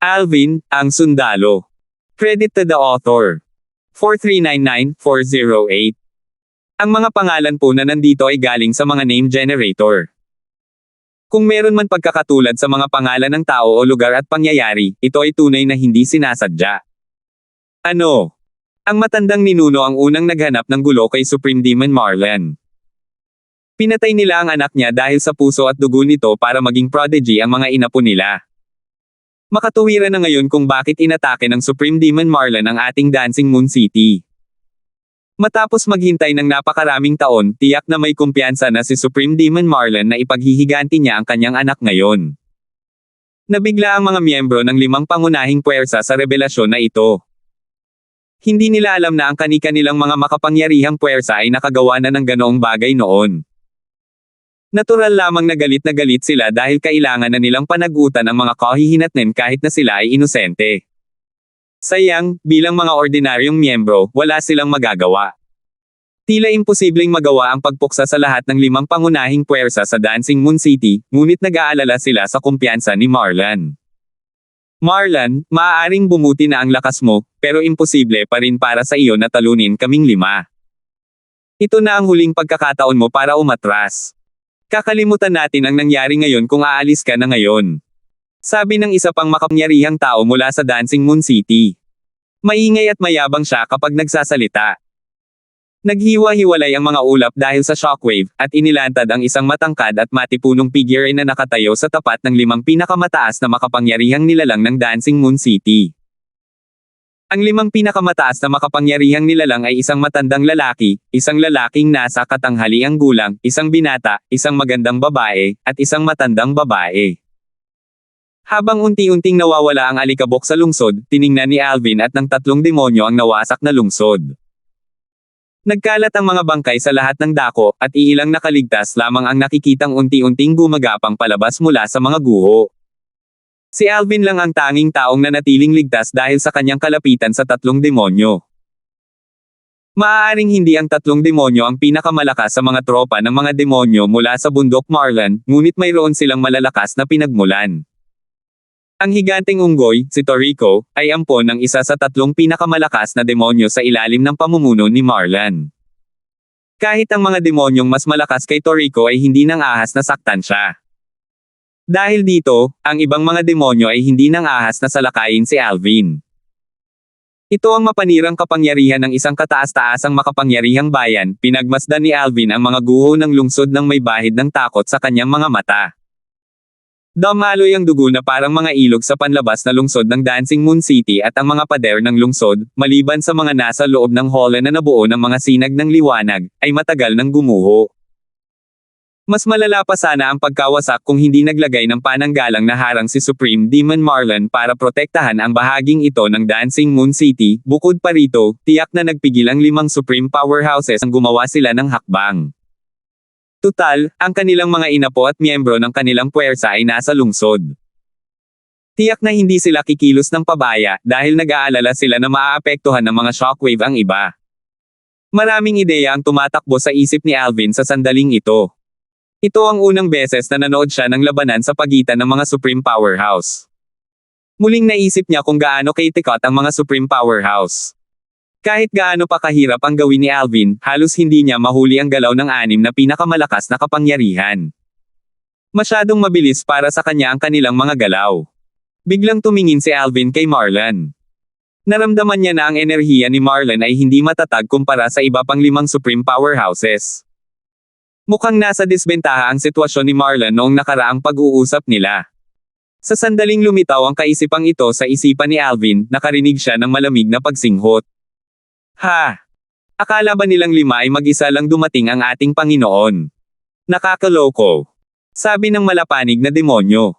Alvin, ang sundalo. Credit to the author. 4399408. Ang mga pangalan po na nandito ay galing sa mga name generator. Kung meron man pagkakatulad sa mga pangalan ng tao o lugar at pangyayari, ito ay tunay na hindi sinasadya. Ano? Ang matandang ninuno ang unang naghanap ng gulo kay Supreme Demon Marlon. Pinatay nila ang anak niya dahil sa puso at dugo nito para maging prodigy ang mga inapo nila. Makatuwiran na ngayon kung bakit inatake ng Supreme Demon Marlon ang ating Dancing Moon City. Matapos maghintay ng napakaraming taon, tiyak na may kumpiyansa na si Supreme Demon Marlon na ipaghihiganti niya ang kanyang anak ngayon. Nabigla ang mga miyembro ng 5 pangunahing puwersa sa revelasyon na ito. Hindi nila alam na ang kani-kanilang mga makapangyarihang puwersa ay nakagawa na ng ganoong bagay noon. Natural lamang na galit sila dahil kailangan na nilang panagutan ang mga kahihinatnan kahit na sila ay inosente. Sayang, bilang mga ordinaryong miyembro, wala silang magagawa. Tila imposibleng magawa ang pagpuksa sa lahat ng 5 pangunahing puwersa sa Dancing Moon City, ngunit nag-aalala sila sa kumpiyansa ni Marlon. Marlon, maaaring bumuti na ang lakas mo, pero imposible pa rin para sa iyo na talunin kaming 5. Ito na ang huling pagkakataon mo para umatras. Kakalimutan natin ang nangyari ngayon kung aalis ka na ngayon. Sabi ng isa pang makapangyarihang tao mula sa Dancing Moon City. Maingay at mayabang siya kapag nagsasalita. Naghiwa-hiwalay ang mga ulap dahil sa shockwave, at inilantad ang isang matangkad at matipunong figure na nakatayo sa tapat ng 5 pinakamataas na makapangyarihang nilalang ng Dancing Moon City. Ang 5 pinakamataas na makapangyarihang nilalang ay isang matandang lalaki, isang lalaking nasa katanghaliang gulang, isang binata, isang magandang babae, at isang matandang babae. Habang unti-unting nawawala ang alikabok sa lungsod, tiningnan ni Alvin at ng 3 demonyo ang nawasak na lungsod. Nagkalat ang mga bangkay sa lahat ng dako, at iilang nakaligtas lamang ang nakikitang unti-unting gumagapang palabas mula sa mga guho. Si Alvin lang ang tanging taong nanatiling ligtas dahil sa kanyang kalapitan sa 3 demonyo. Maaaring hindi ang 3 demonyo ang pinakamalakas sa mga tropa ng mga demonyo mula sa bundok Marlon, ngunit mayroon silang malalakas na pinagmulan. Ang higanteng unggoy, si Toriko, ay ampon ng isa sa 3 pinakamalakas na demonyo sa ilalim ng pamumuno ni Marlon. Kahit ang mga demonyong mas malakas kay Toriko ay hindi nang ahas na saktan siya. Dahil dito, ang ibang mga demonyo ay hindi nang ahas na salakayin si Alvin. Ito ang mapanirang kapangyarihan ng isang kataas-taasang makapangyarihang bayan, pinagmasdan ni Alvin ang mga guho ng lungsod ng may bahid ng takot sa kanyang mga mata. Dumaloy ang dugo na parang mga ilog sa panlabas na lungsod ng Dancing Moon City at ang mga pader ng lungsod, maliban sa mga nasa loob ng hall na nabuo ng mga sinag ng liwanag, ay matagal nang gumuho. Mas malala pa sana ang pagkawasak kung hindi naglagay ng pananggalang na harang si Supreme Demon Marlon para protektahan ang bahaging ito ng Dancing Moon City. Bukod pa rito, tiyak na nagpigil ang 5 Supreme Powerhouses ang gumawa sila ng hakbang. Tutal, ang kanilang mga inapo at miyembro ng kanilang puwersa ay nasa lungsod. Tiyak na hindi sila kikilos ng pabaya dahil nag-aalala sila na maaapektuhan ng mga shockwave ang iba. Maraming ideya ang tumatakbo sa isip ni Alvin sa sandaling ito. Ito ang unang beses na nanood siya ng labanan sa pagitan ng mga Supreme Powerhouse. Muling naisip niya kung gaano kaitikot ang mga Supreme Powerhouse. Kahit gaano pa kahirap ang gawin ni Alvin, halos hindi niya mahuli ang galaw ng 6 na pinakamalakas na kapangyarihan. Masyadong mabilis para sa kanya ang kanilang mga galaw. Biglang tumingin si Alvin kay Marlon. Naramdaman niya na ang enerhiya ni Marlon ay hindi matatag kumpara sa iba pang 5 Supreme Powerhouses. Mukhang nasa disbentaha ang sitwasyon ni Marlon noong nakaraang pag-uusap nila. Sa sandaling lumitaw ang kaisipang ito sa isipan ni Alvin, nakarinig siya ng malamig na pagsinghot. Ha! Akala ba nilang 5 ay mag-isa lang dumating ang ating Panginoon? Nakakaloko. Sabi ng malapanig na demonyo.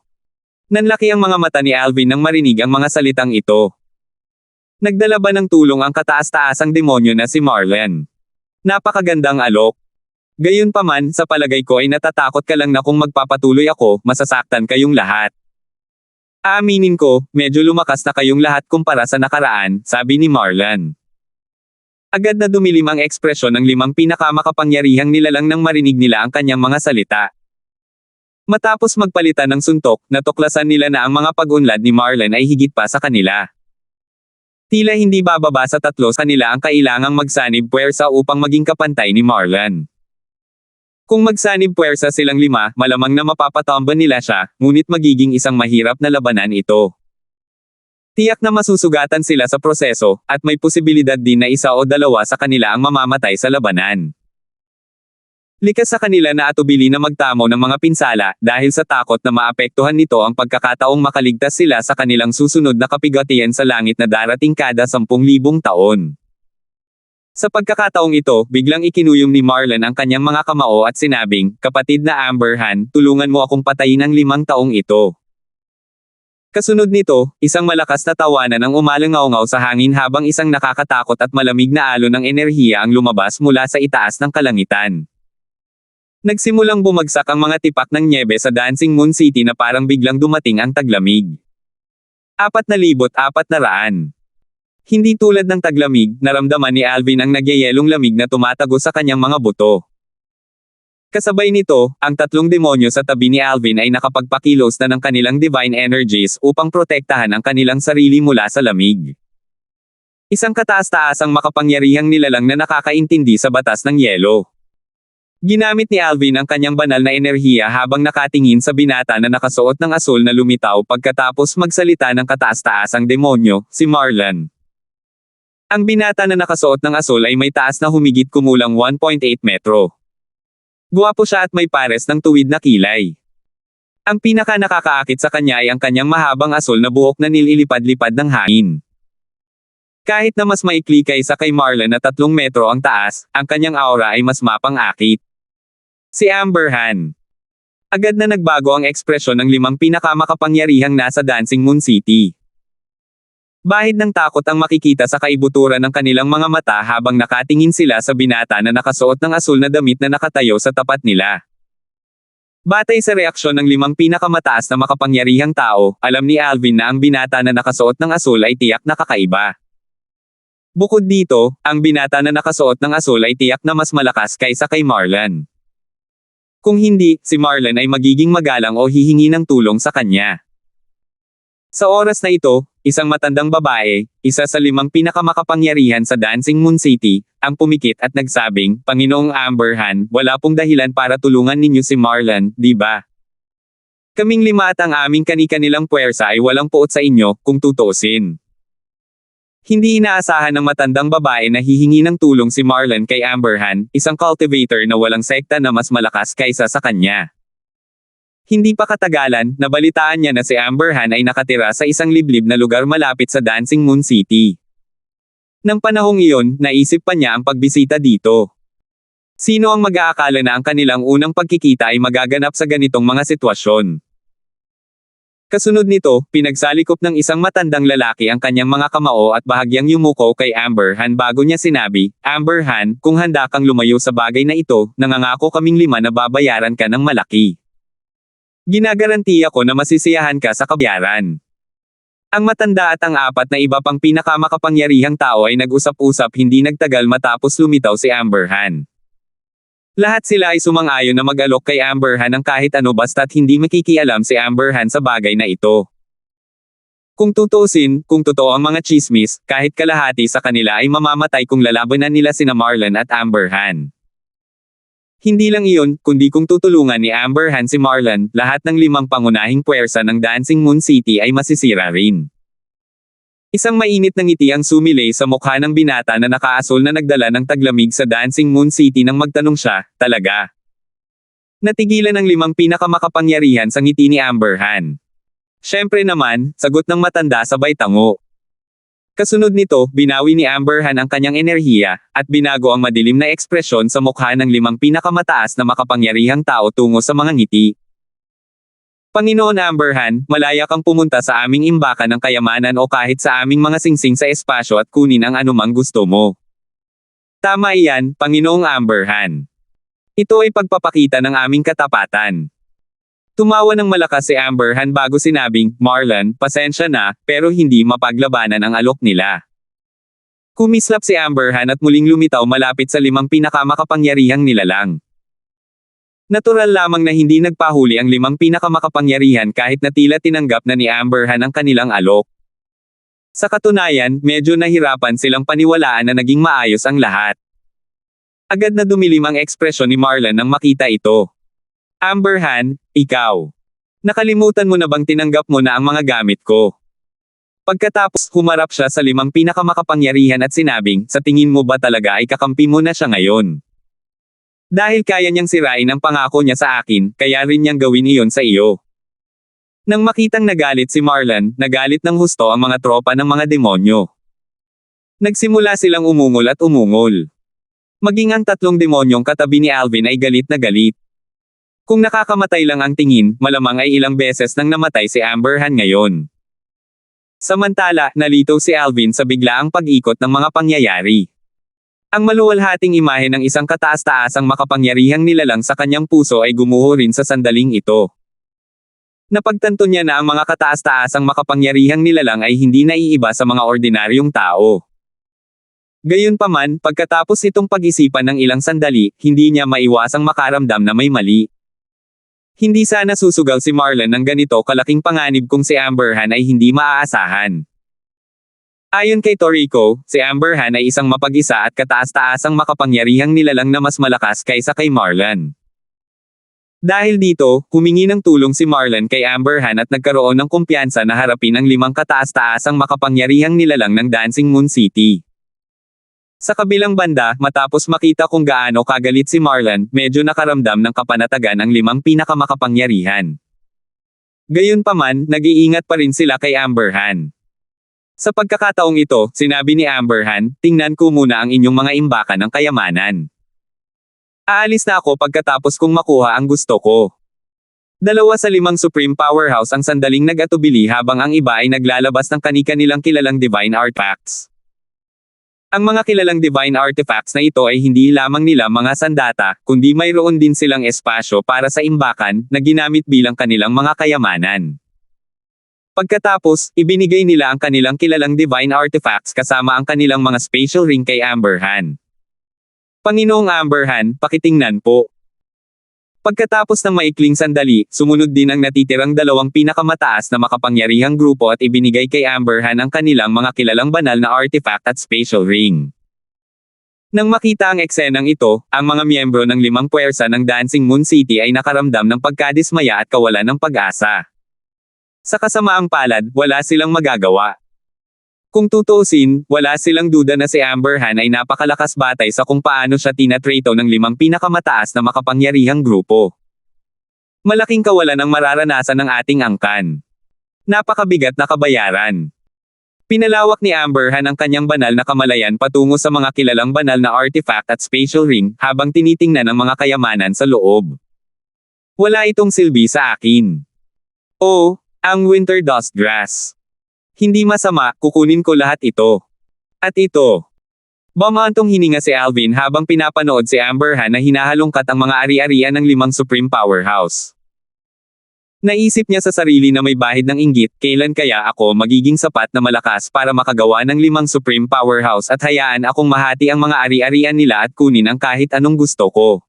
Nanlaki ang mga mata ni Alvin nang marinig ang mga salitang ito. Nagdala ba ng tulong ang kataas-taasang demonyo na si Marlon? Napakagandang alok. Gayunpaman, sa palagay ko ay natatakot ka lang na kung magpapatuloy ako, masasaktan kayong lahat. Aaminin ko, medyo lumakas na kayong lahat kumpara sa nakaraan, sabi ni Marlon. Agad na dumilim ang ekspresyon ng 5 pinakamakapangyarihang nilalang nang marinig nila ang kanyang mga salita. Matapos magpalitan ng suntok, natuklasan nila na ang mga pag-unlad ni Marlon ay higit pa sa kanila. Tila hindi bababa sa 3 sa kanila ang kailangang magsanib puwersa upang maging kapantay ni Marlon. Kung magsanib puwersa silang 5, malamang na mapapatumba nila siya, ngunit magiging isang mahirap na labanan ito. Tiyak na masusugatan sila sa proseso, at may posibilidad din na 1 o 2 sa kanila ang mamamatay sa labanan. Likas sa kanila na atubili na magtamo ng mga pinsala, dahil sa takot na maapektuhan nito ang pagkakataong makaligtas sila sa kanilang susunod na kapigatian sa langit na darating kada 10,000 taon. Sa pagkakataong ito, biglang ikinuyom ni Marlon ang kanyang mga kamao at sinabing, "Kapatid na Amberhan, tulungan mo akong patayin ang 5 taong ito." Kasunod nito, isang malakas na tawanan ang umalangaw-ngaw sa hangin habang isang nakakatakot at malamig na alon ng enerhiya ang lumabas mula sa itaas ng kalangitan. Nagsimulang bumagsak ang mga tipak ng nyebe sa Dancing Moon City na parang biglang dumating ang taglamig. 4,400. Hindi tulad ng taglamig, naramdaman ni Alvin ang nagyayelong lamig na tumatago sa kanyang mga buto. Kasabay nito, ang 3 demonyo sa tabi ni Alvin ay nakapagpakilos na ng kanilang divine energies upang protektahan ang kanilang sarili mula sa lamig. Isang kataas-taasang makapangyarihang nilalang na nakakaintindi sa batas ng yelo. Ginamit ni Alvin ang kanyang banal na enerhiya habang nakatingin sa binata na nakasuot ng asul na lumitaw pagkatapos magsalita ng kataas-taasang demonyo, si Marlon. Ang binata na nakasuot ng asul ay may taas na humigit kumulang 1.8 metro. Guwapo siya at may pares ng tuwid na kilay. Ang pinaka nakakaakit sa kanya ay ang kanyang mahabang asul na buhok na nililipad-lipad ng hangin. Kahit na mas maikli kaysa kay Marlon na 3 metro ang taas, ang kanyang aura ay mas mapang-akit. Si Amberhan. Agad na nagbago ang ekspresyon ng 5 pinakamakapangyarihang nasa Dancing Moon City. Bahid ng takot ang makikita sa kaibuturan ng kanilang mga mata habang nakatingin sila sa binata na nakasuot ng asul na damit na nakatayo sa tapat nila. Batay sa reaksyon ng 5 pinakamataas na makapangyarihang tao, alam ni Alvin na ang binata na nakasuot ng asul ay tiyak na kakaiba. Bukod dito, ang binata na nakasuot ng asul ay tiyak na mas malakas kaysa kay Marlon. Kung hindi, si Marlon ay magiging magalang o hihingi ng tulong sa kanya. Sa oras na ito, isang matandang babae, isa sa 5 pinakamakapangyarihan sa Dancing Moon City, ang pumikit at nagsabing, "Panginoong Amberhan, wala pong dahilan para tulungan ninyo si Marlon, di ba? Kaming 5 at ang aming kani-kanilang puwersa ay walang puot sa inyo, kung tutuusin." Hindi inaasahan ng matandang babae na hihingi ng tulong si Marlon kay Amberhan, isang cultivator na walang sekta na mas malakas kaysa sa kanya. Hindi pa katagalan, nabalitaan niya na si Amberhan ay nakatira sa isang liblib na lugar malapit sa Dancing Moon City. Nang panahong iyon, naisip pa niya ang pagbisita dito. Sino ang mag-aakala na ang kanilang unang pagkikita ay magaganap sa ganitong mga sitwasyon? Kasunod nito, pinagsalikop ng isang matandang lalaki ang kanyang mga kamao at bahagyang yumuko kay Amberhan bago niya sinabi, "Amberhan, kung handa kang lumayo sa bagay na ito, nangangako kaming 5 na babayaran ka ng malaki. Ginagarantiya ko na masisiyahan ka sa kabayaran." Ang matanda at ang 4 na iba pang pinakamakapangyarihang tao ay nag-usap-usap hindi nagtagal matapos lumitaw si Amberhan. Lahat sila ay sumang-ayon na mag-alok kay Amberhan ng kahit ano basta't hindi makikialam si Amberhan sa bagay na ito. Kung tutuusin, kung totoo ang mga chismis, kahit kalahati sa kanila ay mamamatay kung lalabanan nila sina Marlon at Amberhan. Hindi lang iyon, kundi kung tutulungan ni Amberhan si Marlon, lahat ng 5 pangunahing puwersa ng Dancing Moon City ay masisira rin. Isang mainit na ngiti ang sumilay sa mukha ng binata na nakaasul na nagdala ng taglamig sa Dancing Moon City nang magtanong siya, "Talaga?" Natigilan ang 5 pinakamakapangyarihan sa ngiti ni Amberhan. Siyempre naman, sagot ng matanda sabay tango. Kasunod nito, binawi ni Amberhan ang kanyang enerhiya, at binago ang madilim na ekspresyon sa mukha ng 5 pinakamataas na makapangyarihang tao tungo sa mga ngiti. "Panginoon Amberhan, malaya kang pumunta sa aming imbakan ng kayamanan o kahit sa aming mga singsing sa espasyo at kunin ang anumang gusto mo. Tama iyan, Panginoong Amberhan. Ito ay pagpapakita ng aming katapatan." Tumawa ng malakas si Amberhan bago sinabing, "Marlon, pasensya na, pero hindi mapaglabanan ang alok nila." Kumislap si Amberhan at muling lumitaw malapit sa 5 pinakamakapangyarihang nilalang. Natural lamang na hindi nagpahuli ang 5 pinakamakapangyarihan kahit na tila tinanggap na ni Amber Han ang kanilang alok. Sa katunayan, medyo nahirapan silang paniwalaan na naging maayos ang lahat. Agad na dumilim ang ekspresyon ni Marlon nang makita ito. Amber Han, ikaw. Nakalimutan mo na bang tinanggap mo na ang mga gamit ko? Pagkatapos, humarap siya sa 5 pinakamakapangyarihan at sinabing, sa tingin mo ba talaga ay kakampi mo na siya ngayon? Dahil kaya niyang sirain ang pangako niya sa akin, kaya rin niyang gawin iyon sa iyo. Nang makitang nagalit si Marlon, nagalit ng husto ang mga tropa ng mga demonyo. Nagsimula silang umungol at umungol. Maging ang 3 demonyong katabi ni Alvin ay galit na galit. Kung nakakamatay lang ang tingin, malamang ay ilang beses nang namatay si Amber Han ngayon. Samantala, nalito si Alvin sa biglaang pag-ikot ng mga pangyayari. Ang maluwalhating imahe ng isang kataas-taasang makapangyarihang nilalang sa kanyang puso ay gumuho rin sa sandaling ito. Napagtanto niya na ang mga kataas-taasang makapangyarihang nilalang ay hindi naiiba sa mga ordinaryong tao. Gayunpaman, pagkatapos itong pag-isipan ng ilang sandali, hindi niya maiwasang makaramdam na may mali. Hindi sana susugal si Marlon ng ganito kalaking panganib kung si Amber Han ay hindi maaasahan. Ayon kay Toriko, si Amber Han ay isang mapag-isa at kataas-taasang makapangyarihang nilalang na mas malakas kaysa kay Marlon. Dahil dito, humingi ng tulong si Marlon kay Amber Han at nagkaroon ng kumpiyansa na harapin ang 5 kataas-taasang makapangyarihang nilalang ng Dancing Moon City. Sa kabilang banda, matapos makita kung gaano kagalit si Marlon, medyo nakaramdam ng kapanatagan ang 5 pinakamakapangyarihan. Gayunpaman, nag-iingat pa rin sila kay Amber Han. Sa pagkakataong ito, sinabi ni Amber Han, tingnan ko muna ang inyong mga imbakan ng kayamanan. Aalis na ako pagkatapos kong makuha ang gusto ko. 2 sa 5 Supreme Powerhouse ang sandaling nag-atubili habang ang iba ay naglalabas ng kani-kanilang kilalang Divine Artifacts. Ang mga kilalang Divine Artifacts na ito ay hindi lamang nila mga sandata, kundi mayroon din silang espasyo para sa imbakan, na ginamit bilang kanilang mga kayamanan. Pagkatapos, ibinigay nila ang kanilang kilalang Divine Artifacts kasama ang kanilang mga spatial ring kay Amber Han. Panginoong Amber Han, pakitingnan po. Pagkatapos ng maikling sandali, sumunod din ang natitirang 2 pinakamataas na makapangyarihang grupo at ibinigay kay Amber Han ang kanilang mga kilalang banal na artifact at spatial ring. Nang makita ang eksenang ito, ang mga miyembro ng 5 puwersa ng Dancing Moon City ay nakaramdam ng pagkadismaya at kawalan ng pag-asa. Sa kasamaang palad, wala silang magagawa. Kung tutuusin, wala silang duda na si Amber Han ay napakalakas batay sa kung paano siya tinatrato ng 5 pinakamataas na makapangyarihang grupo. Malaking kawalan ang mararanasan ng ating angkan. Napakabigat na kabayaran. Pinalawak ni Amber Han ang kanyang banal na kamalayan patungo sa mga kilalang banal na artifact at spatial ring, habang tinitingnan ang mga kayamanan sa loob. Wala itong silbi sa akin. Oh, ang Winter Dust Grass. Hindi masama, kukunin ko lahat ito. At ito. Bumantong hininga si Alvin habang pinapanood si Amber Han na hinahalungkat ang mga ari-arian ng 5 Supreme Powerhouse. Naisip niya sa sarili na may bahid ng inggit, kailan kaya ako magiging sapat na malakas para makagawa ng 5 Supreme Powerhouse at hayaan akong mahati ang mga ari-arian nila at kunin ang kahit anong gusto ko.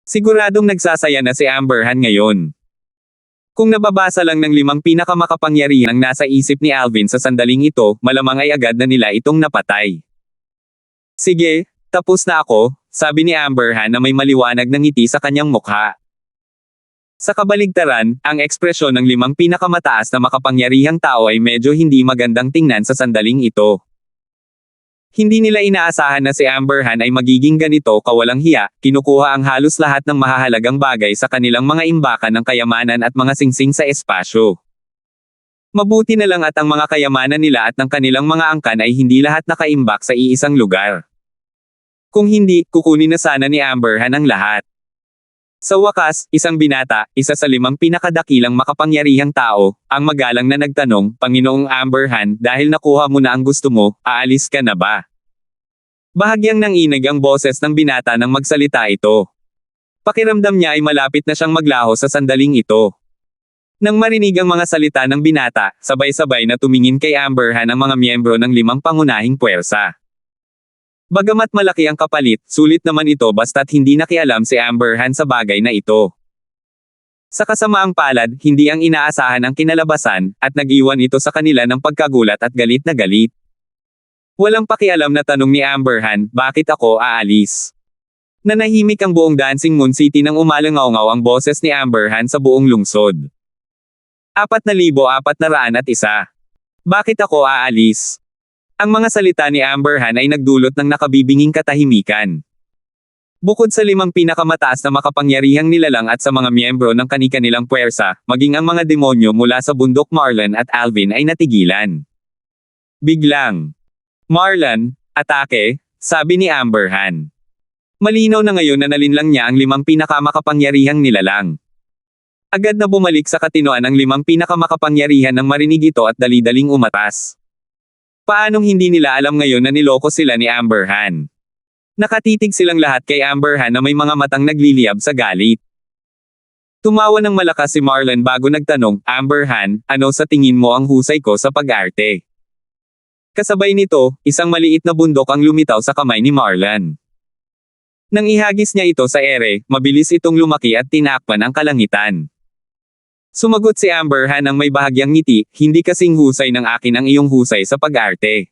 Siguradong nagsasaya na si Amber Han ngayon. Kung nababasa lang ng 5 pinakamakapangyarihan ang nasa isip ni Alvin sa sandaling ito, malamang ay agad na nila itong napatay. Sige, tapos na ako, sabi ni Amber Han na may maliwanag na ngiti sa kanyang mukha. Sa kabaligtaran, ang ekspresyon ng 5 pinakamataas na makapangyarihang tao ay medyo hindi magandang tingnan sa sandaling ito. Hindi nila inaasahan na si Amber Han ay magiging ganito kawalang hiya, kinukuha ang halos lahat ng mahahalagang bagay sa kanilang mga imbakan ng kayamanan at mga singsing sa espasyo. Mabuti na lang at ang mga kayamanan nila at ng kanilang mga angkan ay hindi lahat nakaimbak sa iisang lugar. Kung hindi, kukunin na sana ni Amber Han ang lahat. Sa wakas, isang binata, isa sa 5 pinakadakilang makapangyarihang tao, ang magalang na nagtanong, Panginoong Amber Han, dahil nakuha mo na ang gusto mo, aalis ka na ba? Bahagyang nanginig ang boses ng binata nang magsalita ito. Pakiramdam niya ay malapit na siyang maglaho sa sandaling ito. Nang marinig ang mga salita ng binata, sabay-sabay na tumingin kay Amber Han ang mga miyembro ng 5 pangunahing puwersa. Bagamat malaki ang kapalit, sulit naman ito basta't hindi nakialam si Amber Han sa bagay na ito. Sa kasamaang palad, hindi ang inaasahan ang kinalabasan, at nag-iwan ito sa kanila ng pagkagulat at galit na galit. Walang pakialam na tanong ni Amber Han, bakit ako aalis? Nanahimik ang buong Dancing Moon City nang umalangaw-ngaw ang boses ni Amber Han sa buong lungsod. 4,401. Bakit ako aalis? Ang mga salita ni Amber Han ay nagdulot ng nakabibinging katahimikan. Bukod sa 5 pinakamataas na makapangyarihang nilalang at sa mga miyembro ng kani-kanilang puwersa, maging ang mga demonyo mula sa bundok Marlon at Alvin ay natigilan. Biglang, "Marlon, atake," sabi ni Amber Han. Malinaw na ngayon na nalinlang niya ang 5 pinakamakapangyarihang nilalang. Agad na bumalik sa katinoan ang 5 pinakamakapangyarihan nang marinig ito at dali-daling umatas. Paanong hindi nila alam ngayon na niloko sila ni Amber Han? Nakatitig silang lahat kay Amber Han na may mga matang nagliliyab sa galit. Tumawa ng malakas si Marlon bago nagtanong, "Amber Han, ano sa tingin mo ang husay ko sa pag-arte?" Kasabay nito, isang maliit na bundok ang lumitaw sa kamay ni Marlon. Nang ihagis niya ito sa ere, mabilis itong lumaki at tinakpan ang kalangitan. Sumagot si Amber Han ng may bahagyang ngiti, "Hindi kasing husay ng akin ang iyong husay sa pag-arte."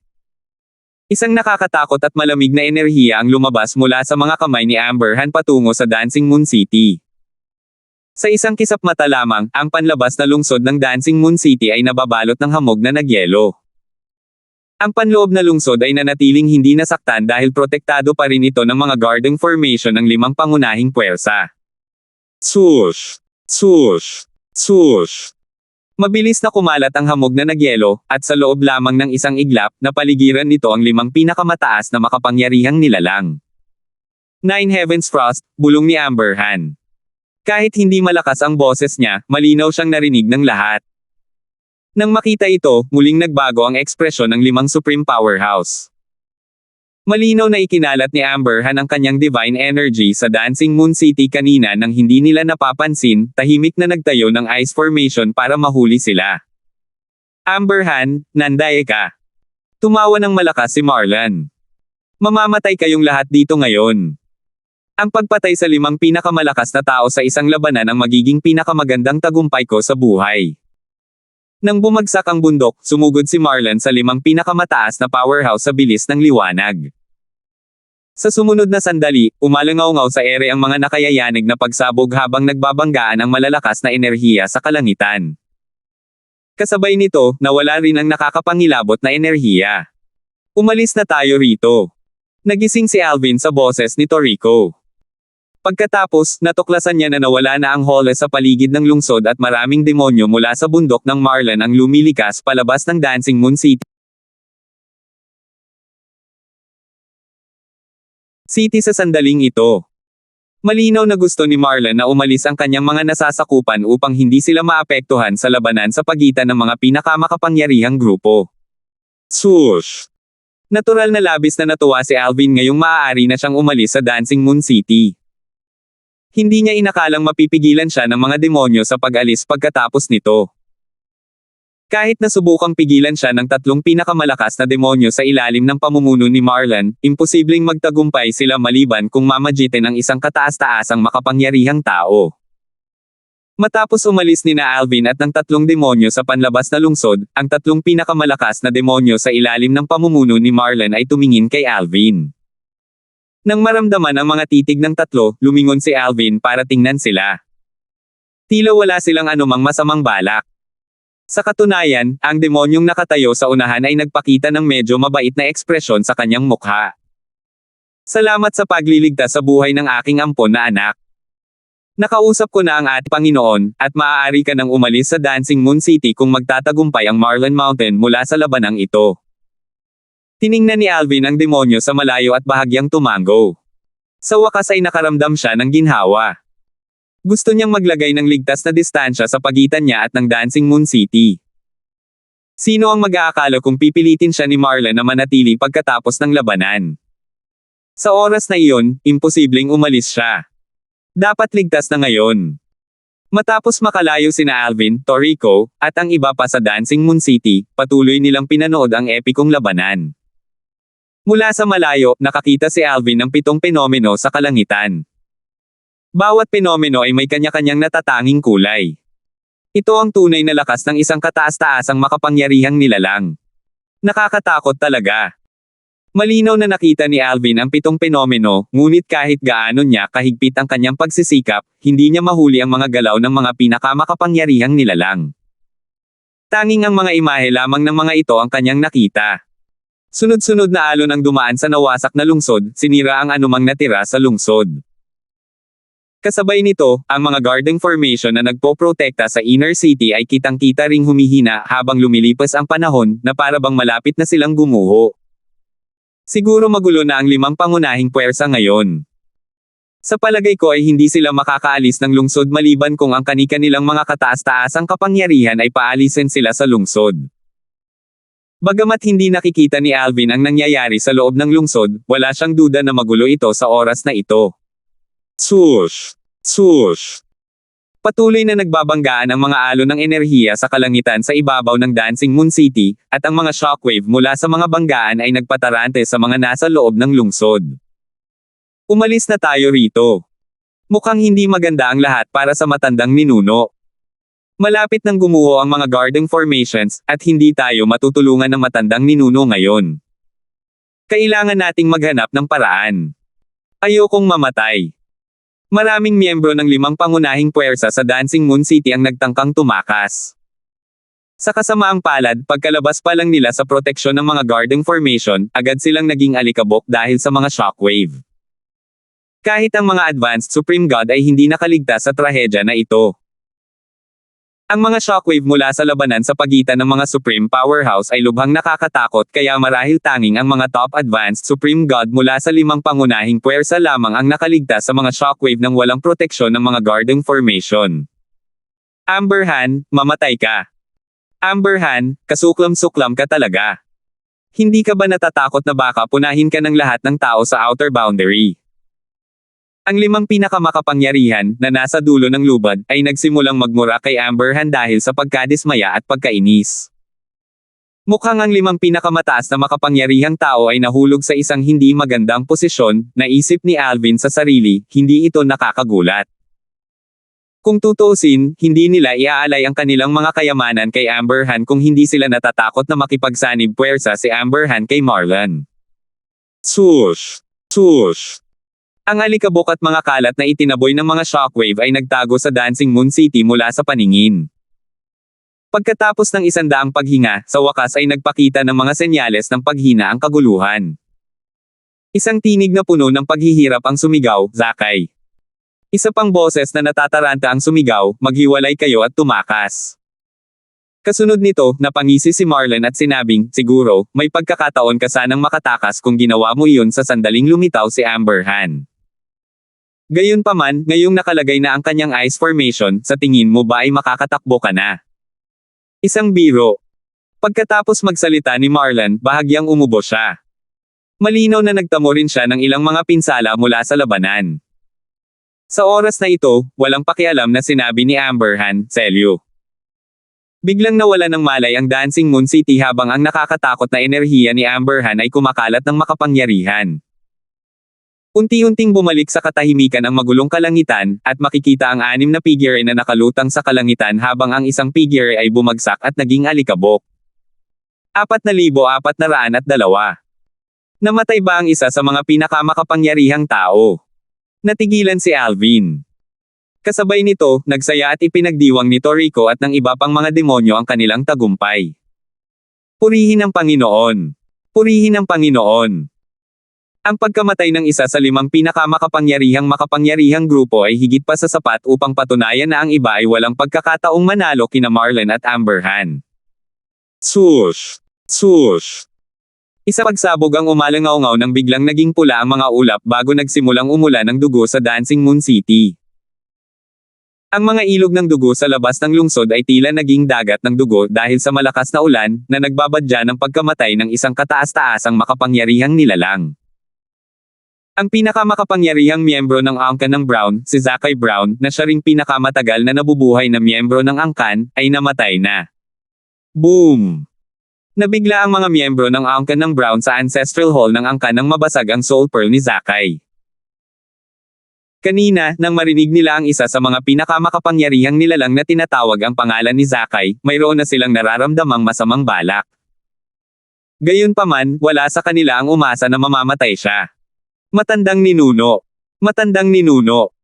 Isang nakakatakot at malamig na enerhiya ang lumabas mula sa mga kamay ni Amber Han patungo sa Dancing Moon City. Sa isang kisap mata lamang, ang panlabas na lungsod ng Dancing Moon City ay nababalot ng hamog na nagyelo. Ang panloob na lungsod ay nanatiling hindi nasaktan dahil protektado pa rin ito ng mga guarding formation ng 5 pangunahing puwersa. Swoosh! Swoosh! Swoosh! Mabilis na kumalat ang hamog na nagyelo, at sa loob lamang ng isang iglap, napaligiran nito ang 5 pinakamataas na makapangyarihang nilalang. 9 Heavens Frost, bulong ni Amber Han. Kahit hindi malakas ang boses niya, malinaw siyang narinig ng lahat. Nang makita ito, muling nagbago ang ekspresyon ng 5 Supreme Powerhouse. Malinaw na ikinalat ni Amber Han ang kanyang divine energy sa Dancing Moon City kanina nang hindi nila napapansin, tahimik na nagtayo ng ice formation para mahuli sila. "Amber Han, nanday ka." Tumawa ng malakas si Marlon. "Mamamatay kayong lahat dito ngayon." Ang pagpatay sa 5 pinakamalakas na tao sa isang labanan ang magiging pinakamagandang tagumpay ko sa buhay. Nang bumagsak ang bundok, sumugod si Marlon sa 5 pinakamataas na powerhouse sa bilis ng liwanag. Sa sumunod na sandali, umalangaw-ngaw sa ere ang mga nakayayanig na pagsabog habang nagbabanggaan ang malalakas na enerhiya sa kalangitan. Kasabay nito, nawala rin ang nakakapangilabot na enerhiya. "Umalis na tayo rito." Nagising si Alvin sa boses ni Toriko. Pagkatapos, natuklasan niya na nawala na ang hole sa paligid ng lungsod at maraming demonyo mula sa bundok ng Marlon ang lumilikas palabas ng Dancing Moon City sa sandaling ito. Malinaw na gusto ni Marlon na umalis ang kanyang mga nasasakupan upang hindi sila maapektuhan sa labanan sa pagitan ng mga pinakamakapangyarihang grupo. Swoosh! Natural na labis na natuwa si Alvin ngayong maaari na siyang umalis sa Dancing Moon City. Hindi niya inakalang mapipigilan siya ng mga demonyo sa pag-alis pagkatapos nito. Kahit nasubukang pigilan siya ng 3 pinakamalakas na demonyo sa ilalim ng pamumuno ni Marlon, imposibleng magtagumpay sila maliban kung mamagitan ng isang kataas-taasang makapangyarihang tao. Matapos umalis nina Alvin at ng 3 demonyo sa panlabas na lungsod, ang 3 pinakamalakas na demonyo sa ilalim ng pamumuno ni Marlon ay tumingin kay Alvin. Nang maramdaman ang mga titig ng 3, lumingon si Alvin para tingnan sila. Tila wala silang anumang masamang balak. Sa katunayan, ang demonyong nakatayo sa unahan ay nagpakita ng medyo mabait na ekspresyon sa kanyang mukha. "Salamat sa pagliligtas sa buhay ng aking ampon na anak. Nakausap ko na ang ating Panginoon, at maaari ka nang umalis sa Dancing Moon City kung magtatagumpay ang Marlon Mountain mula sa labanang ito." Tiningnan ni Alvin ang demonyo sa malayo at bahagyang tumango. Sa wakas ay nakaramdam siya ng ginhawa. Gusto niyang maglagay ng ligtas na distansya sa pagitan niya at ng Dancing Moon City. Sino ang mag-aakala kung pipilitin siya ni Marlon na manatili pagkatapos ng labanan? Sa oras na iyon, imposibleng umalis siya. Dapat ligtas na ngayon. Matapos makalayo sina Alvin, Toriko, at ang iba pa sa Dancing Moon City, patuloy nilang pinanood ang epikong labanan. Mula sa malayo, nakakita si Alvin ng 7 penomeno sa kalangitan. Bawat penomeno ay may kanya-kanyang natatanging kulay. Ito ang tunay na lakas ng isang kataas-taasang makapangyarihang nilalang. Nakakatakot talaga. Malinaw na nakita ni Alvin ang 7 penomeno, ngunit kahit gaano niya kahigpit ang kanyang pagsisikap, hindi niya mahuli ang mga galaw ng mga pinakamakapangyarihang nilalang. Tanging ang mga imahe lamang ng mga ito ang kanyang nakita. Sunod-sunod na alon ang dumaan sa nawasak na lungsod, sinira ang anumang natira sa lungsod. Kasabay nito, ang mga guarding formation na nagpoprotekta sa inner city ay kitang-kita ring humihina habang lumilipas ang panahon na para bang malapit na silang gumuho. Siguro magulo na ang 5 pangunahing puwersa ngayon. Sa palagay ko ay hindi sila makakaalis ng lungsod maliban kung ang kani-kanilang mga kataas-taasang kapangyarihan ay paalisin sila sa lungsod. Bagamat hindi nakikita ni Alvin ang nangyayari sa loob ng lungsod, wala siyang duda na magulo ito sa oras na ito. Swoosh! Swoosh! Patuloy na nagbabanggaan ang mga alon ng enerhiya sa kalangitan sa ibabaw ng Dancing Moon City, at ang mga shockwave mula sa mga banggaan ay nagpatarante sa mga nasa loob ng lungsod. Umalis na tayo rito. Mukhang hindi maganda ang lahat para sa matandang ninuno. Malapit nang gumuho ang mga guarding formations, at hindi tayo matutulungan ng matandang ninuno ngayon. Kailangan nating maghanap ng paraan. Ayokong mamatay. Maraming miyembro ng 5 pangunahing puwersa sa Dancing Moon City ang nagtangkang tumakas. Sa kasamaang palad, pagkalabas pa lang nila sa proteksyon ng mga guarding formation, agad silang naging alikabok dahil sa mga shockwave. Kahit ang mga advanced Supreme God ay hindi nakaligtas sa trahedya na ito. Ang mga shockwave mula sa labanan sa pagitan ng mga Supreme Powerhouse ay lubhang nakakatakot, kaya marahil tanging ang mga top advanced Supreme God mula sa 5 pangunahing puwersa lamang ang nakaligtas sa mga shockwave ng walang proteksyon ng mga guarding formation. Amber Han, mamatay ka. Amber Han, kasuklam-suklam ka talaga. Hindi ka ba natatakot na baka punahin ka ng lahat ng tao sa outer boundary? Ang 5 pinakamakapangyarihan, na nasa dulo ng lubad, ay nagsimulang magmura kay Amber Han dahil sa pagkadismaya at pagkainis. Mukhang ang 5 pinakamataas na makapangyarihang tao ay nahulog sa isang hindi magandang posisyon, naisip ni Alvin sa sarili, hindi ito nakakagulat. Kung tutuusin, hindi nila iaalay ang kanilang mga kayamanan kay Amber Han kung hindi sila natatakot na makipagsanib puwersa si Amber Han kay Marlon. Swoosh! Swoosh! Ang alikabok at mga kalat na itinaboy ng mga shockwave ay nagtago sa Dancing Moon City mula sa paningin. Pagkatapos ng 100 paghinga, sa wakas ay nagpakita ng mga senyales ng paghina ang kaguluhan. Isang tinig na puno ng paghihirap ang sumigaw, "Zakay!" Isa pang boses na natataranta ang sumigaw, "Maghiwalay kayo at tumakas." Kasunod nito, napangisi si Marlon at sinabing, "Siguro, may pagkakataon ka sanang makatakas kung ginawa mo iyon sa sandaling lumitaw si Amber Han." Gayunpaman, ngayong nakalagay na ang kanyang ice formation, sa tingin mo ba ay makakatakbo ka na? Isang biro. Pagkatapos magsalita ni Marlon, bahagyang umubo siya. Malinaw na nagtamo rin siya ng ilang mga pinsala mula sa labanan. Sa oras na ito, walang pakialam na sinabi ni Amber Han, "Selyo." Biglang nawala ng malay ang Dancing Moon City habang ang nakakatakot na enerhiya ni Amber Han ay kumakalat ng makapangyarihan. Unti-unting bumalik sa katahimikan ang magulong kalangitan, at makikita ang 6 na figure na nakalutang sa kalangitan habang ang isang figure ay bumagsak at naging alikabok. 4,402. Namatay ba ang isa sa mga pinakamakapangyarihang tao? Natigilan si Alvin. Kasabay nito, nagsaya at ipinagdiwang ni Toriko at ng iba pang mga demonyo ang kanilang tagumpay. Purihin ang Panginoon! Purihin ang Panginoon! Ang pagkamatay ng isa sa 5 pinakamakapangyarihang grupo ay higit pa sa sapat upang patunayan na ang iba ay walang pagkakataong manalo kina Marlon at Amber Han. Swoosh! Swoosh! Isa pagsabog ang umalangaw-ngaw nang biglang naging pula ang mga ulap bago nagsimulang umulan ng dugo sa Dancing Moon City. Ang mga ilog ng dugo sa labas ng lungsod ay tila naging dagat ng dugo dahil sa malakas na ulan, na nagbabadya ng pagkamatay ng isang kataas-taasang makapangyarihang nilalang. Ang pinakamakapangyarihang miyembro ng angkan ng Brown, si Zakay Brown, na siya ring pinakamatagal na nabubuhay na miyembro ng angkan, ay namatay na. Boom! Nabigla ang mga miyembro ng angkan ng Brown sa Ancestral Hall ng angkan nang mabasag ang Soul Pearl ni Zakai. Kanina, nang marinig nila ang isa sa mga pinakamakapangyarihang nilalang na tinatawag ang pangalan ni Zakai, mayroon na silang nararamdamang masamang balak. Gayunpaman, wala sa kanila ang umasa na mamamatay siya. Matandang ninuno. Matandang ninuno.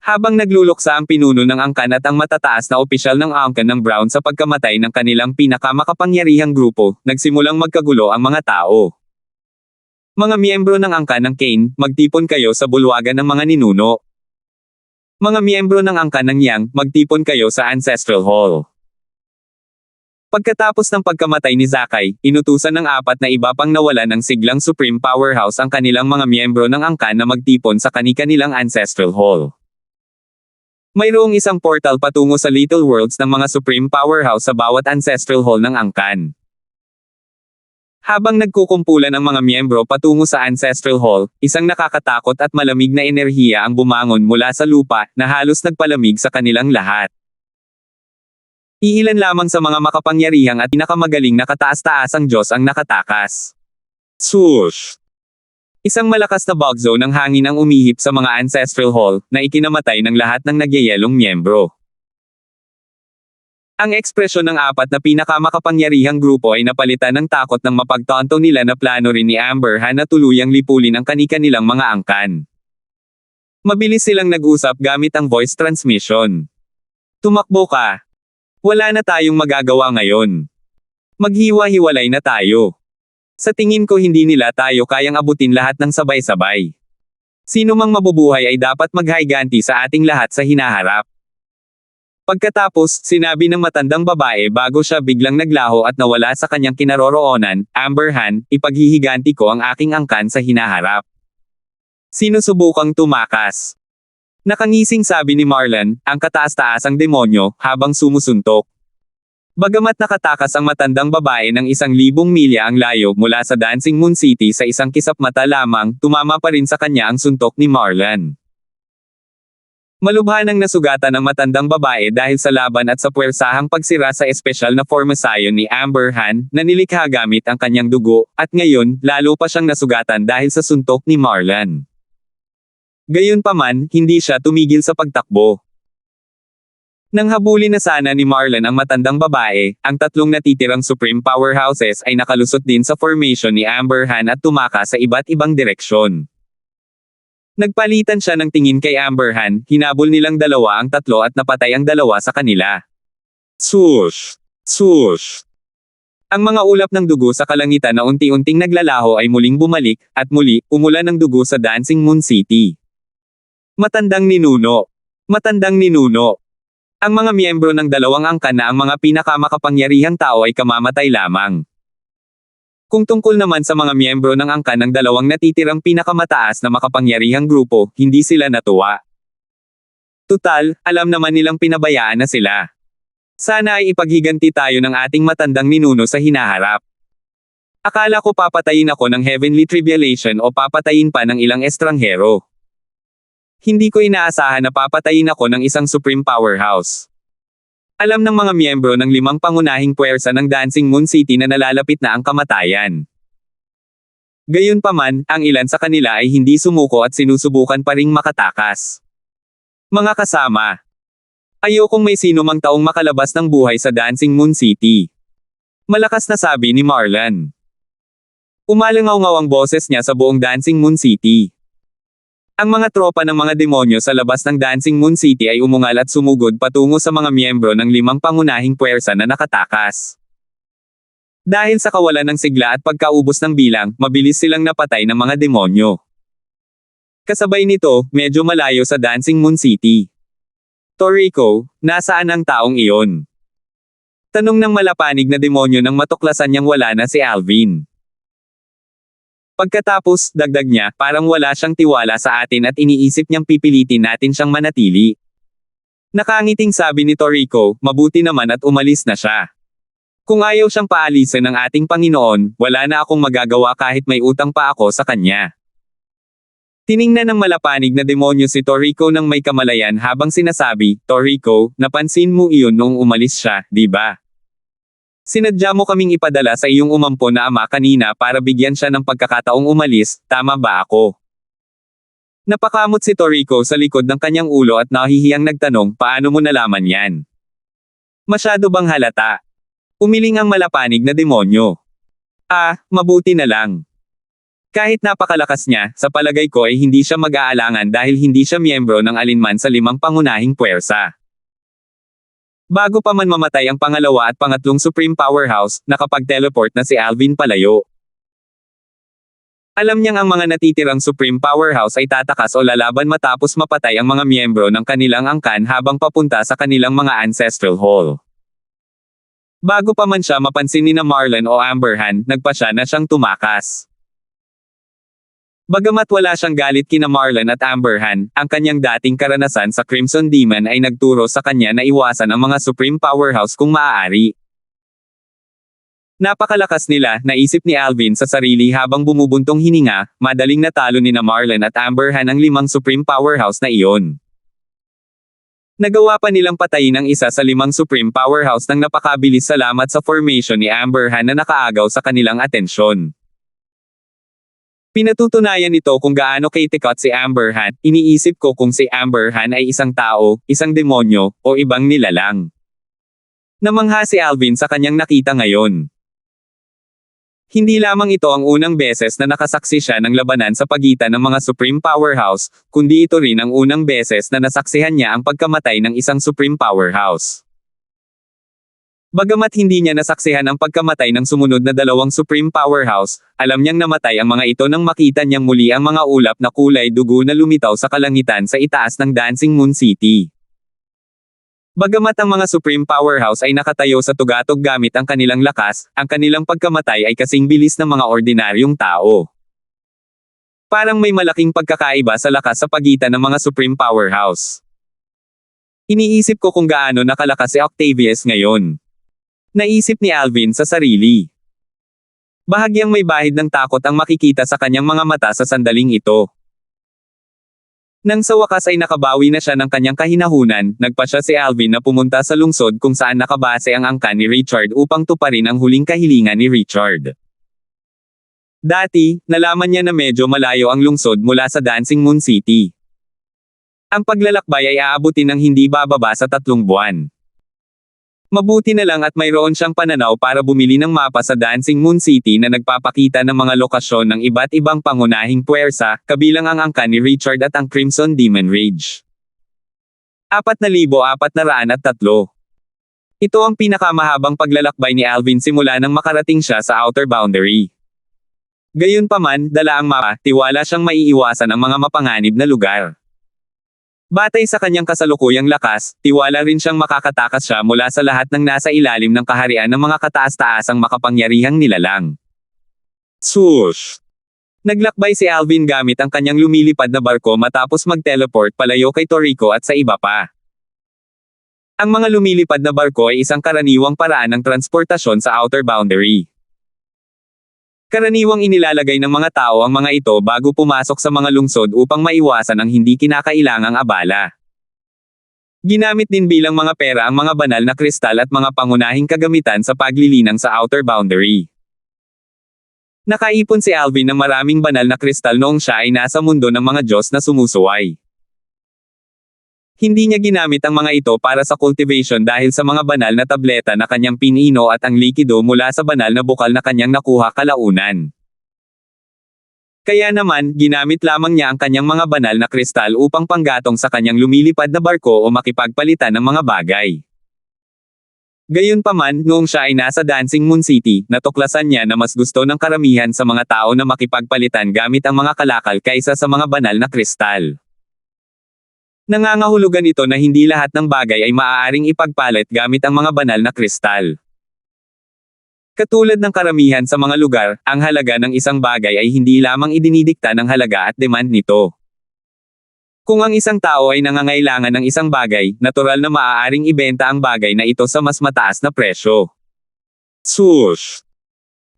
Habang nagluluksa ang pinuno ng angkan at ang matataas na opisyal ng angkan ng Brown sa pagkamatay ng kanilang pinakamakapangyarihang grupo, nagsimulang magkagulo ang mga tao. Mga miyembro ng angkan ng Kane, magtipon kayo sa bulwagan ng mga ninuno. Mga miyembro ng angkan ng Yang, magtipon kayo sa Ancestral Hall. Pagkatapos ng pagkamatay ni Zakai, inutusan ng apat na iba pang nawalan ng siglang Supreme Powerhouse ang kanilang mga miyembro ng angkan na magtipon sa kani-kanilang Ancestral Hall. Mayroong isang portal patungo sa Little Worlds ng mga Supreme Powerhouse sa bawat Ancestral Hall ng angkan. Habang nagkukumpulan ang mga miyembro patungo sa Ancestral Hall, isang nakakatakot at malamig na enerhiya ang bumangon mula sa lupa na halos nagpalamig sa kanilang lahat. Iilan lamang sa mga makapangyarihang at pinakamagaling na kataas-taasang Diyos ang nakatakas. Swoosh! Isang malakas na bug zone ng hangin ang umihip sa mga Ancestral Hall, na ikinamatay ng lahat ng nagyayelong miyembro. Ang ekspresyon ng apat na pinakamakapangyarihang grupo ay napalitan ng takot nang mapagtanto nila na plano rin ni Amber Han na tuluyang lipulin ang kani-kanilang mga angkan. Mabilis silang nag-usap gamit ang voice transmission. Tumakbo ka. Wala na tayong magagawa ngayon. Maghiwa-hiwalay na tayo. Sa tingin ko hindi nila tayo kayang abutin lahat ng sabay-sabay. Sino mang mabubuhay ay dapat maghayganti sa ating lahat sa hinaharap. Pagkatapos, sinabi ng matandang babae bago siya biglang naglaho at nawala sa kanyang kinaroroonan, Amber Han, ipaghihiganti ko ang aking angkan sa hinaharap. Sinusubukang tumakas. Nakangising sabi ni Marlon, ang kataas-taasang demonyo, habang sumusuntok. Bagamat nakatakas ang matandang babae ng 1,000 milya ang layo mula sa Dancing Moon City sa isang kisap mata lamang, tumama pa rin sa kanya ang suntok ni Marlon. Malubha nang nasugatan ang matandang babae dahil sa laban at sa puwersahang pagsira sa espesyal na formasayon ni Amber Han, na nilikha gamit ang kanyang dugo, at ngayon, lalo pa siyang nasugatan dahil sa suntok ni Marlon. Gayunpaman, hindi siya tumigil sa pagtakbo. Nang habulin na sana ni Marlon ang matandang babae, ang tatlong natitirang Supreme Powerhouses ay nakalusot din sa formation ni Amber Han at tumakas sa iba't ibang direksyon. Nagpalitan siya ng tingin kay Amber Han, hinabol nilang dalawa ang tatlo at napatay ang dalawa sa kanila. Swoosh! Swoosh! Ang mga ulap ng dugo sa kalangitan na unti-unting naglalaho ay muling bumalik, at muli, umulan ng dugo sa Dancing Moon City. Matandang ninuno. Matandang ninuno. Ang mga miyembro ng dalawang angkan na ang mga pinakamakapangyarihang tao ay kamamatay lamang. Kung tungkol naman sa mga miyembro ng angkan ng dalawang natitirang pinakamataas na makapangyarihang grupo, hindi sila natuwa. Tutal, alam naman nilang pinabayaan na sila. Sana ay ipaghiganti tayo ng ating matandang ninuno sa hinaharap. Akala ko papatayin ako ng Heavenly Tribulation o papatayin pa ng ilang estranghero. Hindi ko inaasahan na papatayin ako ng isang Supreme Powerhouse. Alam ng mga miyembro ng 5 pangunahing puwersa ng Dancing Moon City na nalalapit na ang kamatayan. Gayunpaman, ang ilan sa kanila ay hindi sumuko at sinusubukan pa ring makatakas. Mga kasama, ayokong may sino mang taong makalabas ng buhay sa Dancing Moon City. Malakas na sabi ni Marlon. Umalangaw-ngaw ang boses niya sa buong Dancing Moon City. Ang mga tropa ng mga demonyo sa labas ng Dancing Moon City ay umungal at sumugod patungo sa mga miyembro ng 5 pangunahing puwersa na nakatakas. Dahil sa kawalan ng sigla at pagkaubos ng bilang, mabilis silang napatay ng mga demonyo. Kasabay nito, medyo malayo sa Dancing Moon City. Toriko, nasaan ang taong iyon? Tanong ng malapanig na demonyo nang matuklasan niyang wala na si Alvin. Pagkatapos, dagdag niya, parang wala siyang tiwala sa atin at iniisip niyang pipilitin natin siyang manatili. Nakangiting sabi ni Toriko, mabuti naman at umalis na siya. Kung ayaw siyang paalisin ng ating Panginoon, wala na akong magagawa kahit may utang pa ako sa kanya. Tiningnan ng malapanig na demonyo si Toriko nang may kamalayan habang sinasabi, Toriko, napansin mo iyon noong umalis siya, di ba? Sinadya mo kaming ipadala sa iyong umampo na ama kanina para bigyan siya ng pagkakataong umalis, tama ba ako? Napakamot si Toriko sa likod ng kanyang ulo at nahihiyang nagtanong, paano mo nalaman yan? Masyado bang halata? Umiling ang malapanig na demonyo. Mabuti na lang. Kahit napakalakas niya, sa palagay ko ay hindi siya mag-aalangan dahil hindi siya miyembro ng alinman sa 5 pangunahing puwersa. Bago pa man mamatay ang pangalawa at pangatlong Supreme Powerhouse, nakapag-teleport na si Alvin palayo. Alam niyang ang mga natitirang Supreme Powerhouse ay tatakas o lalaban matapos mapatay ang mga miyembro ng kanilang angkan habang papunta sa kanilang mga Ancestral Hall. Bago pa man siya mapansin ni na Marlon o Amberhan, nagpa siya na siyang tumakas. Bagamat wala siyang galit kina Marlon at Amberhan, ang kanyang dating karanasan sa Crimson Demon ay nagturo sa kanya na iwasan ang mga Supreme Powerhouse kung maaari. Napakalakas nila, naisip ni Alvin sa sarili habang bumubuntong hininga, madaling natalo ni na Marlon at Amberhan ang 5 Supreme Powerhouse na iyon. Nagawa pa nilang patayin ang isa sa 5 Supreme Powerhouse nang napakabilis salamat sa formation ni Amberhan na nakaagaw sa kanilang atensyon. Pinatutunayan nito kung gaano kaitikot si Amberhan. Iniisip ko kung si Amberhan ay isang tao, isang demonyo, o ibang nilalang. Namangha si Alvin sa kanyang nakita ngayon. Hindi lamang ito ang unang beses na nakasaksi siya ng labanan sa pagitan ng mga Supreme Powerhouse, kundi ito rin ang unang beses na nasaksihan niya ang pagkamatay ng isang Supreme Powerhouse. Bagamat hindi niya nasaksihan ang pagkamatay ng sumunod na 2 Supreme Powerhouse, alam niyang namatay ang mga ito nang makita niyang muli ang mga ulap na kulay dugo na lumitaw sa kalangitan sa itaas ng Dancing Moon City. Bagamat ang mga Supreme Powerhouse ay nakatayo sa tugatog gamit ang kanilang lakas, ang kanilang pagkamatay ay kasing bilis ng mga ordinaryong tao. Parang may malaking pagkakaiba sa lakas sa pagitan ng mga Supreme Powerhouse. Iniisip ko kung gaano nakalakas si Octavius ngayon. Naisip ni Alvin sa sarili. Bahagyang may bahid ng takot ang makikita sa kanyang mga mata sa sandaling ito. Nang sa wakas ay nakabawi na siya ng kanyang kahinahunan, nagpa siya si Alvin na pumunta sa lungsod kung saan nakabase ang angkan ni Richard upang tuparin ang huling kahilingan ni Richard. Dati, nalaman niya na medyo malayo ang lungsod mula sa Dancing Moon City. Ang paglalakbay ay aabutin ng hindi bababa sa 3 buwan. Mabuti na lang at mayroon siyang pananaw para bumili ng mapa sa Dancing Moon City na nagpapakita ng mga lokasyon ng iba't ibang pangunahing puwersa, kabilang ang angkan ni Richard at ang Crimson Demon Rage. 4,403. Ito ang pinakamahabang paglalakbay ni Alvin simula nang makarating siya sa outer boundary. Gayunpaman, dala ang mapa, tiwala siyang maiiwasan ang mga mapanganib na lugar. Batay sa kanyang kasalukuyang lakas, tiwala rin siyang makakatakas siya mula sa lahat ng nasa ilalim ng kaharian ng mga kataas-taasang makapangyarihang nilalang. Swoosh! Naglakbay si Alvin gamit ang kanyang lumilipad na barko matapos mag-teleport palayo kay Toriko at sa iba pa. Ang mga lumilipad na barko ay isang karaniwang paraan ng transportasyon sa outer boundary. Karaniwang inilalagay ng mga tao ang mga ito bago pumasok sa mga lungsod upang maiwasan ang hindi kinakailangang abala. Ginamit din bilang mga pera ang mga banal na kristal at mga pangunahing kagamitan sa paglilinang sa outer boundary. Nakaipon si Alvin ng maraming banal na kristal noong siya ay nasa mundo ng mga Diyos na sumusuway. Hindi niya ginamit ang mga ito para sa cultivation dahil sa mga banal na tableta na kanyang pinino at ang likido mula sa banal na bukal na kanyang nakuha kalaunan. Kaya naman, ginamit lamang niya ang kanyang mga banal na kristal upang panggatong sa kanyang lumilipad na barko o makipagpalitan ng mga bagay. Gayunpaman, noong siya ay nasa Dancing Moon City, natuklasan niya na mas gusto ng karamihan sa mga tao na makipagpalitan gamit ang mga kalakal kaysa sa mga banal na kristal. Nangangahulugan ito na hindi lahat ng bagay ay maaaring ipagpalit gamit ang mga banal na kristal. Katulad ng karamihan sa mga lugar, ang halaga ng isang bagay ay hindi lamang idinidikta ng halaga at demand nito. Kung ang isang tao ay nangangailangan ng isang bagay, natural na maaaring ibenta ang bagay na ito sa mas mataas na presyo. Swoosh!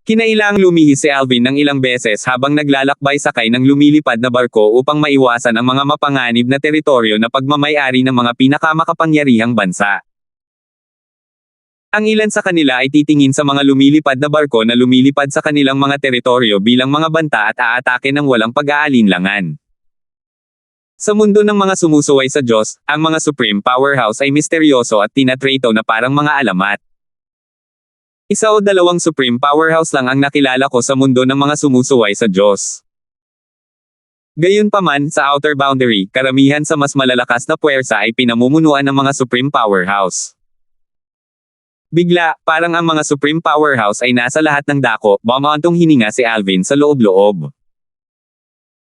Kinailangang lumihis si Alvin ng ilang beses habang naglalakbay sakay ng lumilipad na barko upang maiwasan ang mga mapanganib na teritoryo na pagmamay-ari ng mga pinakamakapangyarihang bansa. Ang ilan sa kanila ay titingin sa mga lumilipad na barko na lumilipad sa kanilang mga teritoryo bilang mga banta at aatake ng walang pag-aalinlangan. Sa mundo ng mga sumusuway sa Diyos, ang mga Supreme Powerhouse ay misteryoso at tinatrato na parang mga alamat. Isa o dalawang Supreme Powerhouse lang ang nakilala ko sa mundo ng mga sumusuway sa Diyos. Gayunpaman, sa outer boundary, karamihan sa mas malalakas na puwersa ay pinamumunuan ng mga Supreme Powerhouse. Bigla, parang ang mga Supreme Powerhouse ay nasa lahat ng dako, bumantong hininga si Alvin sa loob-loob.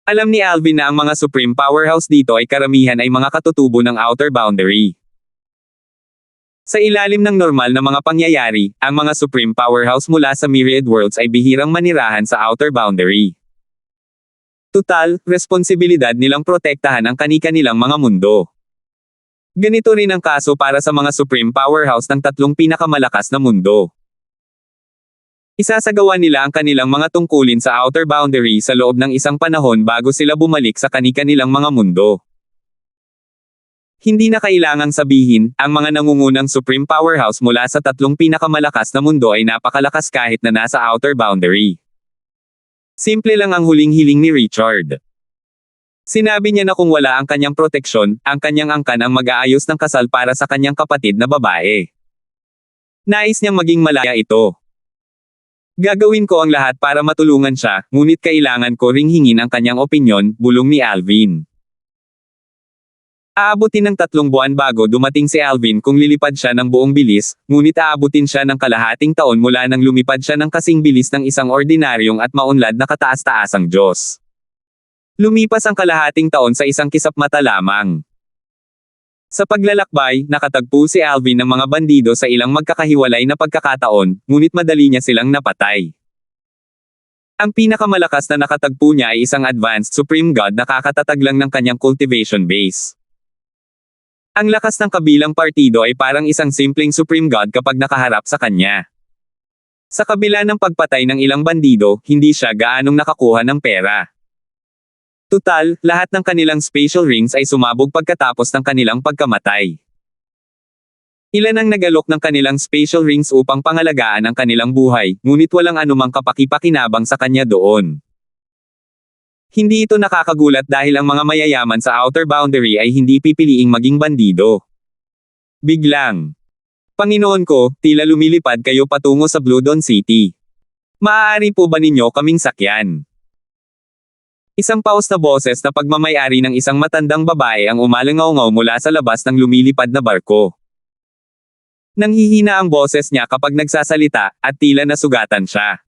Alam ni Alvin na ang mga Supreme Powerhouse dito ay karamihan ay mga katutubo ng outer boundary. Sa ilalim ng normal na mga pangyayari, ang mga Supreme Powerhouse mula sa myriad worlds ay bihirang manirahan sa outer boundary. Tutal, responsibilidad nilang protektahan ang kani-kanilang mga mundo. Ganito rin ang kaso para sa mga Supreme Powerhouse ng tatlong pinakamalakas na mundo. Isasagawa nila ang kanilang mga tungkulin sa outer boundary sa loob ng isang panahon bago sila bumalik sa kani-kanilang mga mundo. Hindi na kailangang sabihin, ang mga nangungunang Supreme Powerhouse mula sa tatlong pinakamalakas na mundo ay napakalakas kahit na nasa outer boundary. Simple lang ang huling hiling ni Richard. Sinabi niya na kung wala ang kanyang proteksyon, ang kanyang angkan ang mag-aayos ng kasal para sa kanyang kapatid na babae. Nais niyang maging malaya ito. Gagawin ko ang lahat para matulungan siya, ngunit kailangan ko ring hingin ang kanyang opinyon, bulong ni Alvin. Aabutin ng 3 buwan bago dumating si Alvin kung lilipad siya ng buong bilis, ngunit aabutin siya ng kalahating taon mula nang lumipad siya ng kasing bilis ng isang ordinaryong at maunlad na kataas-taasang Diyos. Lumipas ang kalahating taon sa isang kisap-mata lamang. Sa paglalakbay, nakatagpo si Alvin ng mga bandido sa ilang magkakahiwalay na pagkakataon, ngunit madali niya silang napatay. Ang pinakamalakas na nakatagpo niya ay isang advanced Supreme God na kakatatag lang ng kanyang cultivation base. Ang lakas ng kabilang partido ay parang isang simpleng Supreme God kapag nakaharap sa kanya. Sa kabila ng pagpatay ng ilang bandido, hindi siya gaanong nakakuha ng pera. Tutal, lahat ng kanilang spatial rings ay sumabog pagkatapos ng kanilang pagkamatay. Ilan ang nagalok ng kanilang spatial rings upang pangalagaan ang kanilang buhay, ngunit walang anumang kapaki-pakinabang sa kanya doon. Hindi ito nakakagulat dahil ang mga mayayaman sa outer boundary ay hindi pipiliing maging bandido. Biglang. Panginoon ko, tila lumilipad kayo patungo sa Blue Dawn City. Maaari po ba ninyo kaming sakyan? Isang paus na boses na pagmamayari ng isang matandang babae ang umalangaw-ngaw mula sa labas ng lumilipad na barko. Nanghihina ang boses niya kapag nagsasalita, at tila nasugatan siya.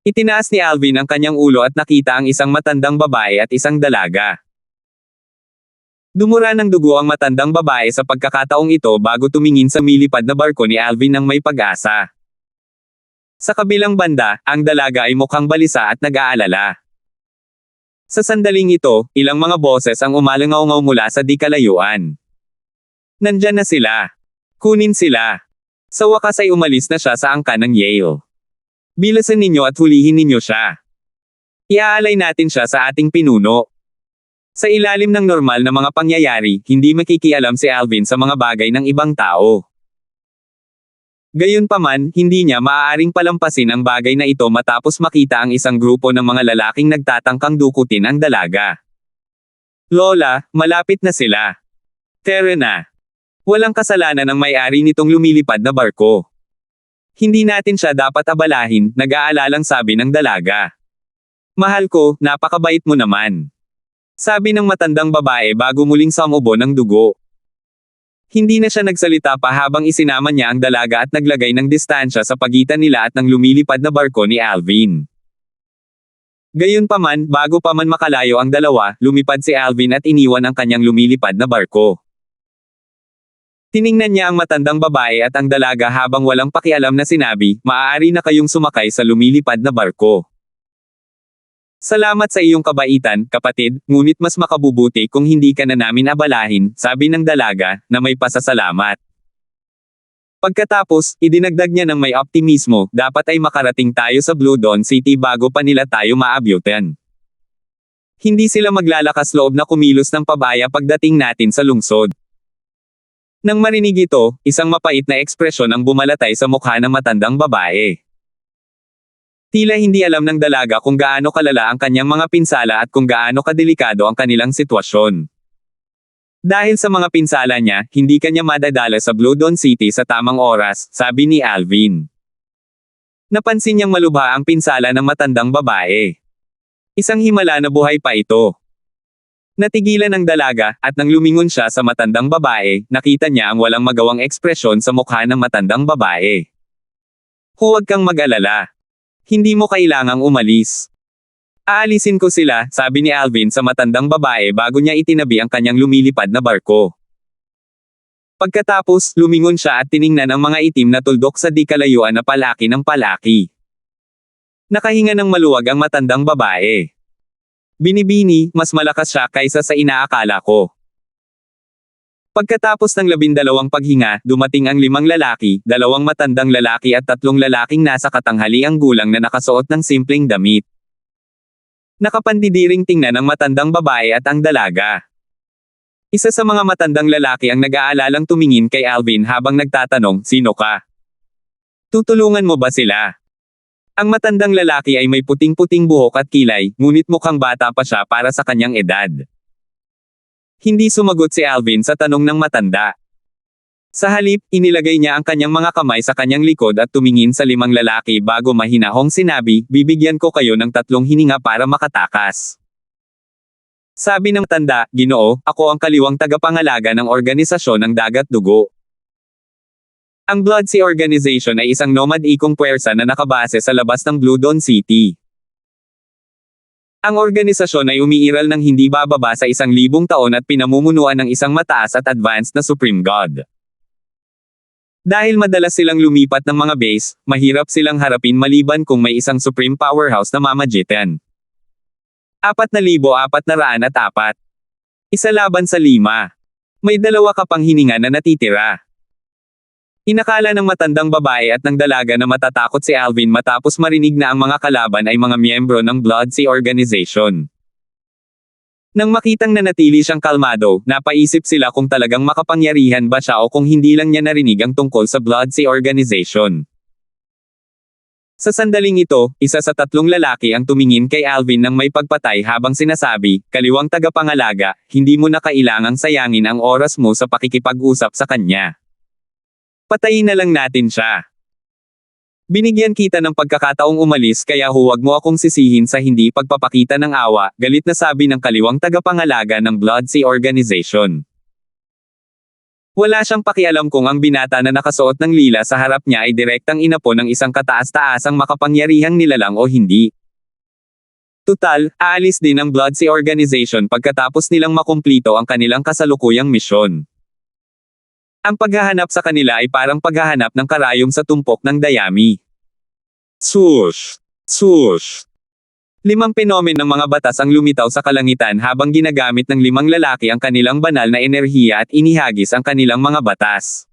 Itinaas ni Alvin ang kanyang ulo at nakita ang isang matandang babae at isang dalaga. Dumura ng dugo ang matandang babae sa pagkakataong ito bago tumingin sa lumilipad na barko ni Alvin ng may pag-asa. Sa kabilang banda, ang dalaga ay mukhang balisa at nag-aalala. Sa sandaling ito, ilang mga boses ang umalangaw-ngaw mula sa di kalayuan. Nandyan na sila. Kunin sila. Sa wakas ay umalis na siya sa angkan ng Yale. Bilasan ninyo at hulihin ninyo siya. Iaalay natin siya sa ating pinuno. Sa ilalim ng normal na mga pangyayari, hindi makikialam si Alvin sa mga bagay ng ibang tao. Gayunpaman, hindi niya maaaring palampasin ang bagay na ito matapos makita ang isang grupo ng mga lalaking nagtatangkang dukutin ang dalaga. Lola, malapit na sila. Tara na. Walang kasalanan ang may-ari nitong lumilipad na barko. Hindi natin siya dapat abalahin, nag-aalalang sabi ng dalaga. Mahal ko, napakabait mo naman. Sabi ng matandang babae bago muling samubo ng dugo. Hindi na siya nagsalita pa habang isinama niya ang dalaga at naglagay ng distansya sa pagitan nila at ng lumilipad na barko ni Alvin. Gayunpaman, bago pa man makalayo ang dalawa, lumipad si Alvin at iniwan ang kanyang lumilipad na barko. Tiningnan niya ang matandang babae at ang dalaga habang walang pakialam na sinabi, maaari na kayong sumakay sa lumilipad na barko. Salamat sa iyong kabaitan, kapatid, ngunit mas makabubuti kung hindi ka na namin abalahin, sabi ng dalaga, na may pasasalamat. Pagkatapos, idinagdag niya ng may optimismo, dapat ay makarating tayo sa Blue Dawn City bago pa nila tayo maabyutan. Hindi sila maglalakas loob na kumilos ng pabaya pagdating natin sa lungsod. Nang marinig ito, isang mapait na ekspresyon ang bumalatay sa mukha ng matandang babae. Tila hindi alam ng dalaga kung gaano kalala ang kanyang mga pinsala at kung gaano kadelikado ang kanilang sitwasyon. Dahil sa mga pinsala niya, hindi kanya madadala sa Blue Dawn City sa tamang oras, sabi ni Alvin. Napansin niyang malubha ang pinsala ng matandang babae. Isang himala na buhay pa ito. Natigilan ang dalaga, at nang lumingon siya sa matandang babae, nakita niya ang walang magawang ekspresyon sa mukha ng matandang babae. Huwag kang mag-alala. Hindi mo kailangang umalis. Aalisin ko sila, sabi ni Alvin sa matandang babae bago niya itinabi ang kanyang lumilipad na barko. Pagkatapos, lumingon siya at tiningnan ang mga itim na tuldok sa di kalayuan na palaki ng palaki. Nakahinga ng maluwag ang matandang babae. Binibini, mas malakas siya kaysa sa inaakala ko. Pagkatapos ng 12 paghinga, dumating ang 5 lalaki, 2 matandang lalaki at 3 lalaking nasa katanghaliang gulang na nakasuot ng simpleng damit. Nakapandidiring tingnan ang matandang babae at ang dalaga. Isa sa mga matandang lalaki ang nag-aalalang tumingin kay Alvin habang nagtatanong, "Sino ka? Tutulungan mo ba sila?" Ang matandang lalaki ay may puting-puting buhok at kilay, ngunit mukhang bata pa siya para sa kanyang edad. Hindi sumagot si Alvin sa tanong ng matanda. Sa halip, inilagay niya ang kanyang mga kamay sa kanyang likod at tumingin sa 5 lalaki bago mahinahong sinabi, "Bibigyan ko kayo ng 3 hininga para makatakas." Sabi ng matanda, "Ginoo, ako ang kaliwang tagapangalaga ng organisasyon ng Dagat Dugo." Ang Blood Sea Organization ay isang nomad-ikong puwersa na nakabase sa labas ng Blue Dawn City. Ang organisasyon ay umiiral ng hindi bababa sa 1,000 taon at pinamumunuan ng isang mataas at advanced na Supreme God. Dahil madalas silang lumipat ng mga base, mahirap silang harapin maliban kung may isang Supreme Powerhouse na mamagitan. 4,404. Isa laban sa 5. May 2 ka pang hininga na natitira. Inakala ng matandang babae at ng dalaga na matatakot si Alvin matapos marinig na ang mga kalaban ay mga miyembro ng Blood Sea Organization. Nang makitang nanatili siyang kalmado, napaisip sila kung talagang makapangyarihan ba siya o kung hindi lang niya narinig ang tungkol sa Blood Sea Organization. Sa sandaling ito, isa sa 3 lalaki ang tumingin kay Alvin nang may pagpatay habang sinasabi, "Kaliwang tagapangalaga, hindi mo na kailangang sayangin ang oras mo sa pakikipag-usap sa kanya. Patayin na lang natin siya. Binigyan kita ng pagkakataong umalis kaya huwag mo akong sisihin sa hindi pagpapakita ng awa," galit na sabi ng kaliwang tagapangalaga ng Blood Sea Organization. Wala siyang pakialam kung ang binata na nakasuot ng lila sa harap niya ay direktang inapo ng isang kataas-taasang makapangyarihang nilalang o hindi. Tutal, aalis din ang Blood Sea Organization pagkatapos nilang makumplito ang kanilang kasalukuyang misyon. Ang paghahanap sa kanila ay parang paghahanap ng karayom sa tumpok ng dayami. Swoosh! Swoosh! 5 penomen ng mga batas ang lumitaw sa kalangitan habang ginagamit ng 5 lalaki ang kanilang banal na enerhiya at inihagis ang kanilang mga batas.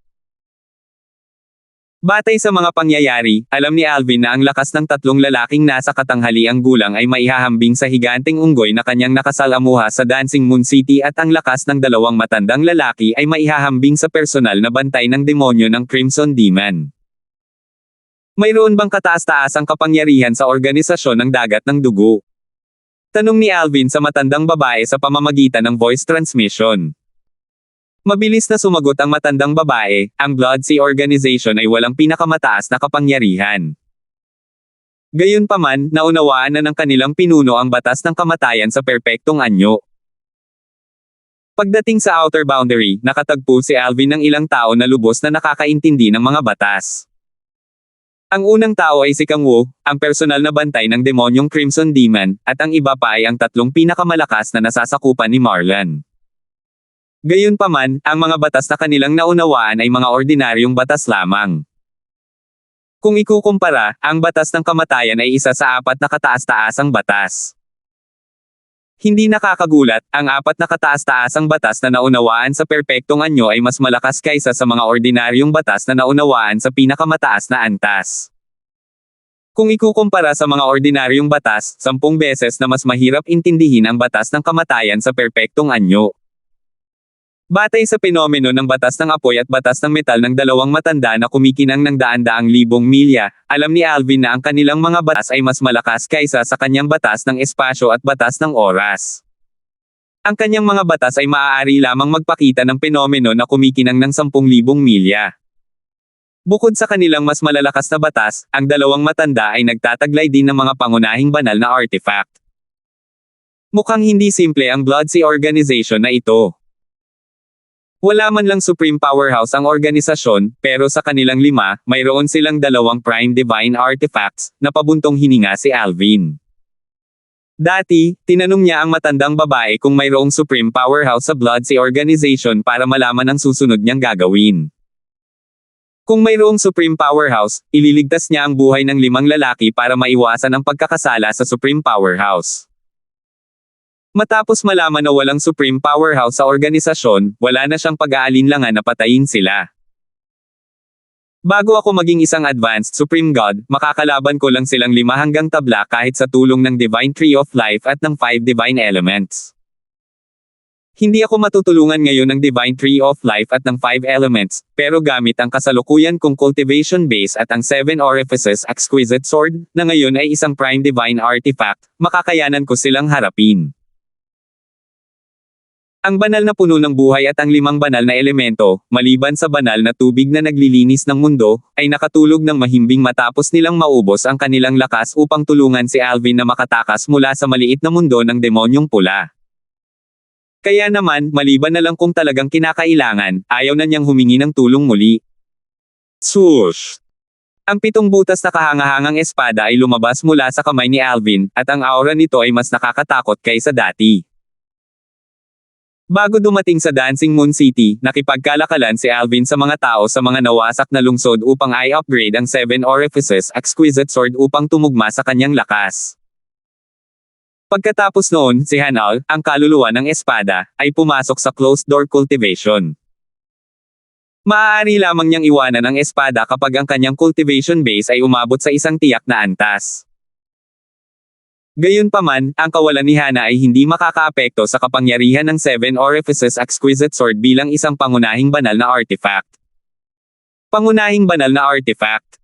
Batay sa mga pangyayari, alam ni Alvin na ang lakas ng 3 lalaking nasa katanghaliang gulang ay maihahambing sa higanteng unggoy na kanyang nakasalamuha sa Dancing Moon City at ang lakas ng 2 matandang lalaki ay maihahambing sa personal na bantay ng demonyo ng Crimson Demon. Mayroon bang kataas-taasang kapangyarihan sa organisasyon ng Dagat ng Dugo? Tanong ni Alvin sa matandang babae sa pamamagitan ng voice transmission. Mabilis na sumagot ang matandang babae, ang Blood Sea Organization ay walang pinakamataas na kapangyarihan. Gayunpaman, naunawaan na ng kanilang pinuno ang batas ng kamatayan sa perpektong anyo. Pagdating sa outer boundary, nakatagpo si Alvin ng ilang tao na lubos na nakakaintindi ng mga batas. Ang unang tao ay si Kang Wu, ang personal na bantay ng demonyong Crimson Demon, at ang iba pa ay ang 3 pinakamalakas na nasasakupan ni Marlon. Gayunpaman, ang mga batas na kanilang naunawaan ay mga ordinaryong batas lamang. Kung ikukumpara, ang batas ng kamatayan ay isa sa 4 na kataas-taasang batas. Hindi nakakagulat, ang 4 na kataas-taasang batas na naunawaan sa perpektong anyo ay mas malakas kaysa sa mga ordinaryong batas na naunawaan sa pinakamataas na antas. Kung ikukumpara sa mga ordinaryong batas, 10 beses na mas mahirap intindihin ang batas ng kamatayan sa perpektong anyo. Batay sa penomeno ng batas ng apoy at batas ng metal ng dalawang matanda na kumikinang ng daan-daang libong milya, alam ni Alvin na ang kanilang mga batas ay mas malakas kaysa sa kanyang batas ng espasyo at batas ng oras. Ang kanyang mga batas ay maaari lamang magpakita ng penomeno na kumikinang ng 10,000 milya. Bukod sa kanilang mas malalakas na batas, ang dalawang matanda ay nagtataglay din ng mga pangunahing banal na artifact. Mukhang hindi simple ang Blood Sea Organization na ito. Wala man lang supreme powerhouse ang organisasyon, pero sa kanilang 5, mayroon silang 2 prime divine artifacts, na pabuntong hininga si Alvin. Dati, tinanong niya ang matandang babae kung mayroong supreme powerhouse sa Blood Sea Organization para malaman ang susunod niyang gagawin. Kung mayroong supreme powerhouse, ililigtas niya ang buhay ng 5 lalaki para maiwasan ang pagkakasala sa supreme powerhouse. Matapos malaman na walang supreme powerhouse sa organisasyon, wala na siyang pag-aalinlangan na patayin sila. Bago ako maging isang advanced supreme god, makakalaban ko lang silang 5 hanggang tabla kahit sa tulong ng Divine Tree of Life at ng 5 Divine Elements. Hindi ako matutulungan ngayon ng Divine Tree of Life at ng 5 Elements, pero gamit ang kasalukuyan kong Cultivation Base at ang 7 Orifices Exquisite Sword, na ngayon ay isang Prime Divine Artifact, makakayanan ko silang harapin. Ang banal na puno ng buhay at ang 5 banal na elemento, maliban sa banal na tubig na naglilinis ng mundo, ay nakatulog ng mahimbing matapos nilang maubos ang kanilang lakas upang tulungan si Alvin na makatakas mula sa maliit na mundo ng demonyong pula. Kaya naman, maliban na lang kung talagang kinakailangan, ayaw na niyang humingi ng tulong muli. Swoosh! Ang 7 butas na kahangahangang espada ay lumabas mula sa kamay ni Alvin, at ang aura nito ay mas nakakatakot kaysa dati. Bago dumating sa Dancing Moon City, nakipagkalakalan si Alvin sa mga tao sa mga nawasak na lungsod upang i-upgrade ang 7 Orifices Exquisite Sword upang tumugma sa kanyang lakas. Pagkatapos noon, si Hanal, ang kaluluwa ng espada, ay pumasok sa closed door cultivation. Maaari lamang niyang iwanan ang espada kapag ang kanyang cultivation base ay umabot sa isang tiyak na antas. Gayunpaman, ang kawalan ni Hana ay hindi makakaapekto sa kapangyarihan ng 7 Orifices Exquisite Sword bilang isang pangunahing banal na artifact. Pangunahing banal na artifact.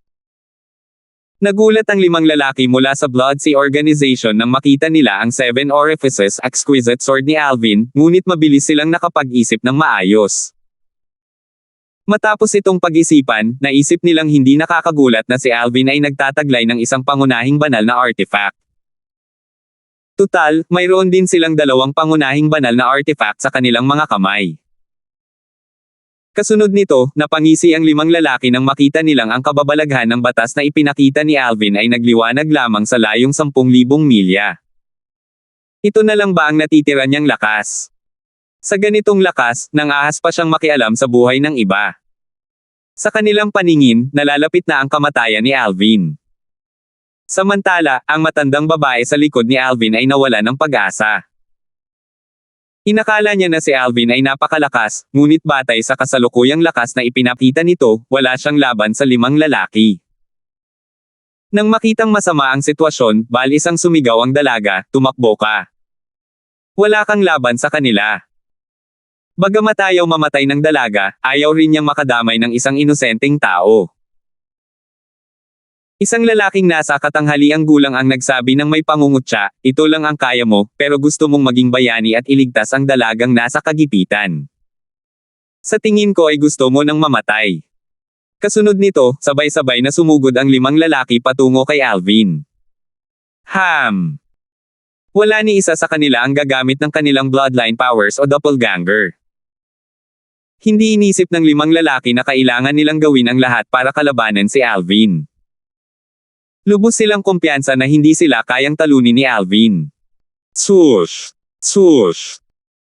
Nagulat ang 5 lalaki mula sa Blood Sea Organization nang makita nila ang 7 Orifices Exquisite Sword ni Alvin, ngunit mabilis silang nakapag-isip ng maayos. Matapos itong pag-isipan, naisip nilang hindi nakakagulat na si Alvin ay nagtataglay ng isang pangunahing banal na artifact. Tutal, mayroon din silang 2 pangunahing banal na artifact sa kanilang mga kamay. Kasunod nito, napangisi ang 5 lalaki nang makita nilang ang kababalaghan ng batas na ipinakita ni Alvin ay nagliwanag lamang sa layong 10,000 milya. Ito na lang ba ang natitira niyang lakas? Sa ganitong lakas, nang ahas pa siyang makialam sa buhay ng iba. Sa kanilang paningin, nalalapit na ang kamatayan ni Alvin. Samantala, ang matandang babae sa likod ni Alvin ay nawala ng pag-asa. Inakala niya na si Alvin ay napakalakas, ngunit batay sa kasalukuyang lakas na ipinakita nito, wala siyang laban sa 5 lalaki. Nang makitang masama ang sitwasyon, balis ang sumigaw ang dalaga, tumakbo ka. Wala kang laban sa kanila. Bagamat ayaw mamatay ng dalaga, ayaw rin niyang makadamay ng isang inosenteng tao. Isang lalaking nasa katanghaliang gulang ang nagsabi ng may pangungutya, ito lang ang kaya mo, pero gusto mong maging bayani at iligtas ang dalagang nasa kagipitan. Sa tingin ko ay gusto mo nang mamatay. Kasunod nito, sabay-sabay na sumugod ang 5 lalaki patungo kay Alvin. Wala ni isa sa kanila ang gagamit ng kanilang bloodline powers o doppelganger. Hindi inisip ng 5 lalaki na kailangan nilang gawin ang lahat para kalabanan si Alvin. Lubos silang kumpiyansa na hindi sila kayang talunin ni Alvin. Swoosh! Swoosh!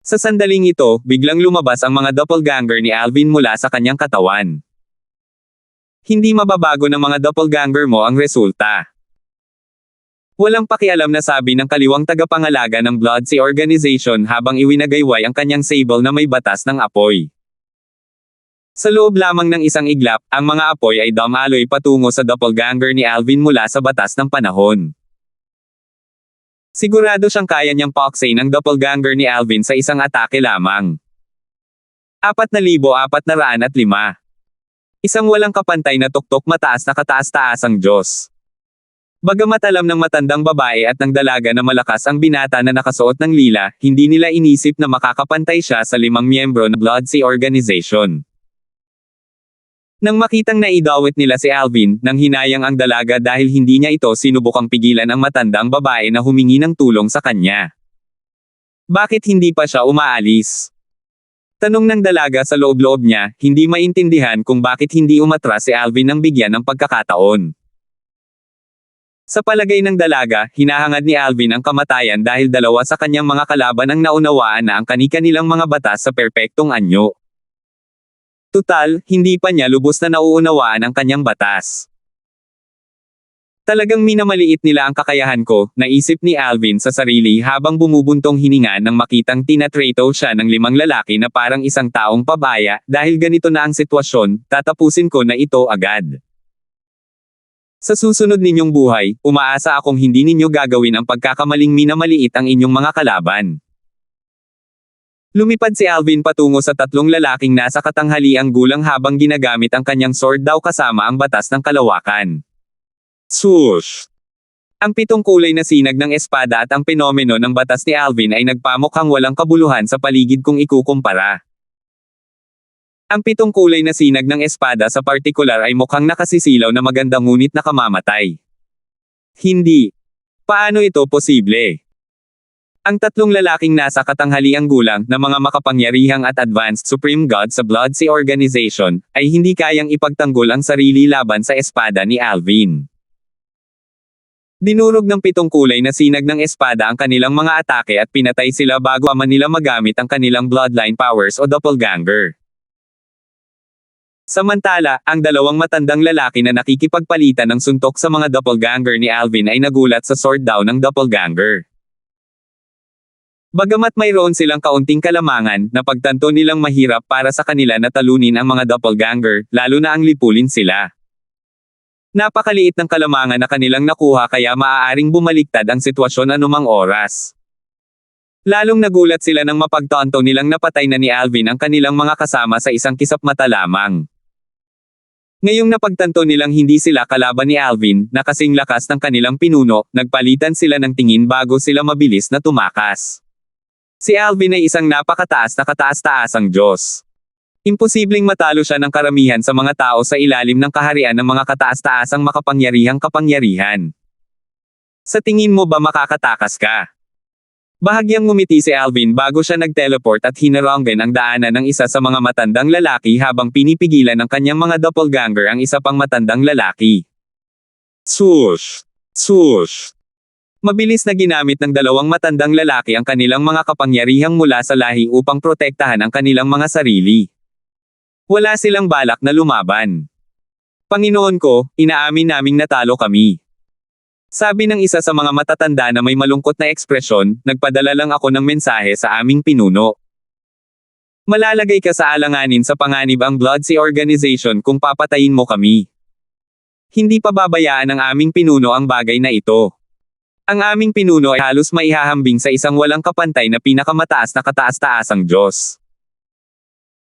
Sa sandaling ito, biglang lumabas ang mga doppelganger ni Alvin mula sa kanyang katawan. Hindi mababago ng mga doppelganger mo ang resulta. Walang pakialam na sabi ng kaliwang tagapangalaga ng Blood Sea Organization habang iwinagayway ang kanyang sable na may batas ng apoy. Sa loob lamang ng isang iglap, ang mga apoy ay dumaloy patungo sa doppelganger ni Alvin mula sa batas ng panahon. Sigurado siyang kaya niyang pauksain ang doppelganger ni Alvin sa isang atake lamang. 4,405. Isang walang kapantay na tuktok mataas na kataas-taasang Diyos. Bagamat alam ng matandang babae at ng dalaga na malakas ang binata na nakasuot ng lila, hindi nila inisip na makakapantay siya sa 5 miyembro ng Blood Sea Organization. Nang makitang naidawit nila si Alvin, nang hinayang ang dalaga dahil hindi niya ito sinubukang pigilan ang matandang babae na humingi ng tulong sa kanya. Bakit hindi pa siya umaalis? Tanong ng dalaga sa loob-loob niya, hindi maintindihan kung bakit hindi umatras si Alvin nang bigyan ng pagkakataon. Sa palagay ng dalaga, hinahangad ni Alvin ang kamatayan dahil dalawa sa kanyang mga kalaban ang naunawaan na ang kani-kanilang mga batas sa perpektong anyo. Tutal, hindi pa niya lubos na nauunawaan ang kanyang batas. Talagang minamaliit nila ang kakayahan ko, naisip ni Alvin sa sarili habang bumubuntong hininga nang makitang tinatrato siya ng 5 lalaki na parang isang taong pabaya, dahil ganito na ang sitwasyon, tatapusin ko na ito agad. Sa susunod ninyong buhay, umaasa akong hindi ninyo gagawin ang pagkakamaling minamaliit ang inyong mga kalaban. Lumipad si Alvin patungo sa 3 lalaking nasa katanghaliang gulang habang ginagamit ang kanyang sword daw kasama ang batas ng kalawakan. Swoosh! Ang 7 kulay na sinag ng espada at ang penomeno ng batas ni Alvin ay nagpamukhang walang kabuluhan sa paligid kung ikukumpara. Ang 7 kulay na sinag ng espada sa partikular ay mukhang nakasisilaw na maganda ngunit nakamamatay. Hindi. Paano ito posible? Ang 3 lalaking nasa katanghaliang gulang na mga makapangyarihang at advanced supreme god sa Blood Sea Organization ay hindi kayang ipagtanggol ang sarili laban sa espada ni Alvin. Dinurog ng 7 kulay na sinag ng espada ang kanilang mga atake at pinatay sila bago man nila magamit ang kanilang bloodline powers o doppelganger. Samantala, ang 2 matandang lalaki na nakikipagpalitan ng suntok sa mga doppelganger ni Alvin ay nagulat sa sword down ng doppelganger. Bagamat mayroon silang kaunting kalamangan, napagtanto nilang mahirap para sa kanila na talunin ang mga doppelganger, lalo na ang lipulin sila. Napakaliit ng kalamangan na kanilang nakuha kaya maaaring bumaliktad ang sitwasyon anumang oras. Lalong nagulat sila nang mapagtanto nilang napatay na ni Alvin ang kanilang mga kasama sa isang kisap mata lamang. Ngayong napagtanto nilang hindi sila kalaban ni Alvin, na kasing lakas ng kanilang pinuno, nagpalitan sila ng tingin bago sila mabilis na tumakas. Si Alvin ay isang napakataas na kataas-taasang Diyos. Imposibleng matalo siya ng karamihan sa mga tao sa ilalim ng kaharian ng mga kataas-taasang makapangyarihang kapangyarihan. Sa tingin mo ba makakatakas ka? Bahagyang ngumiti si Alvin bago siya nag-teleport at hinaranggan ang daanan ng isa sa mga matandang lalaki habang pinipigilan ng kanyang mga doppelganger ang isa pang matandang lalaki. Swoosh! Swoosh! Mabilis na ginamit ng 2 matandang lalaki ang kanilang mga kapangyarihang mula sa lahi upang protektahan ang kanilang mga sarili. Wala silang balak na lumaban. Panginoon ko, inaamin naming natalo kami. Sabi ng isa sa mga matatanda na may malungkot na ekspresyon, nagpadala lang ako ng mensahe sa aming pinuno. Malalagay ka sa alanganin sa panganib ang Blood Sea Organization kung papatayin mo kami. Hindi pa babayaan ng aming pinuno ang bagay na ito. Ang aming pinuno ay halos maihahambing sa isang walang kapantay na pinakamataas na kataas-taasang Diyos.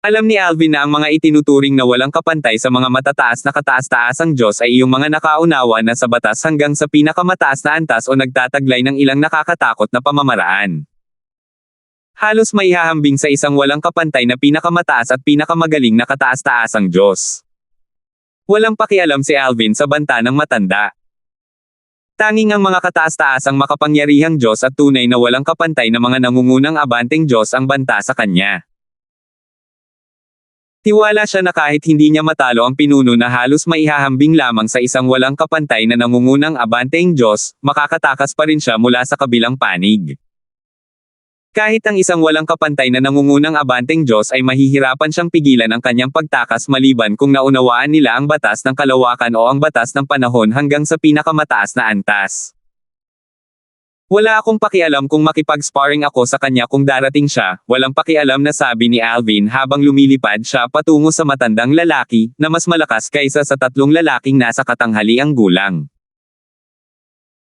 Alam ni Alvin na ang mga itinuturing na walang kapantay sa mga matataas na kataas-taasang Diyos ay iyong mga nakaunawa na sa batas hanggang sa pinakamataas na antas o nagtataglay ng ilang nakakatakot na pamamaraan. Halos maihahambing sa isang walang kapantay na pinakamataas at pinakamagaling na kataas-taasang Diyos. Walang pakialam si Alvin sa banta ng matanda. Tanging ang mga kataas-taasang makapangyarihang Diyos at tunay na walang kapantay na mga nangungunang abanteng Diyos ang banta sa kanya. Tiwala siya na kahit hindi niya matalo ang pinuno na halos maihahambing lamang sa isang walang kapantay na nangungunang abanteng Diyos, makakatakas pa rin siya mula sa kabilang panig. Kahit ang isang walang kapantay na nangungunang abanteng Diyos ay mahihirapan siyang pigilan ang kanyang pagtakas maliban kung naunawaan nila ang batas ng kalawakan o ang batas ng panahon hanggang sa pinakamataas na antas. Wala akong pakialam kung makipag-sparring ako sa kanya kung darating siya, walang pakialam na sabi ni Alvin habang lumilipad siya patungo sa matandang lalaki, na mas malakas kaysa sa 3 lalaking nasa katanghaliang gulang.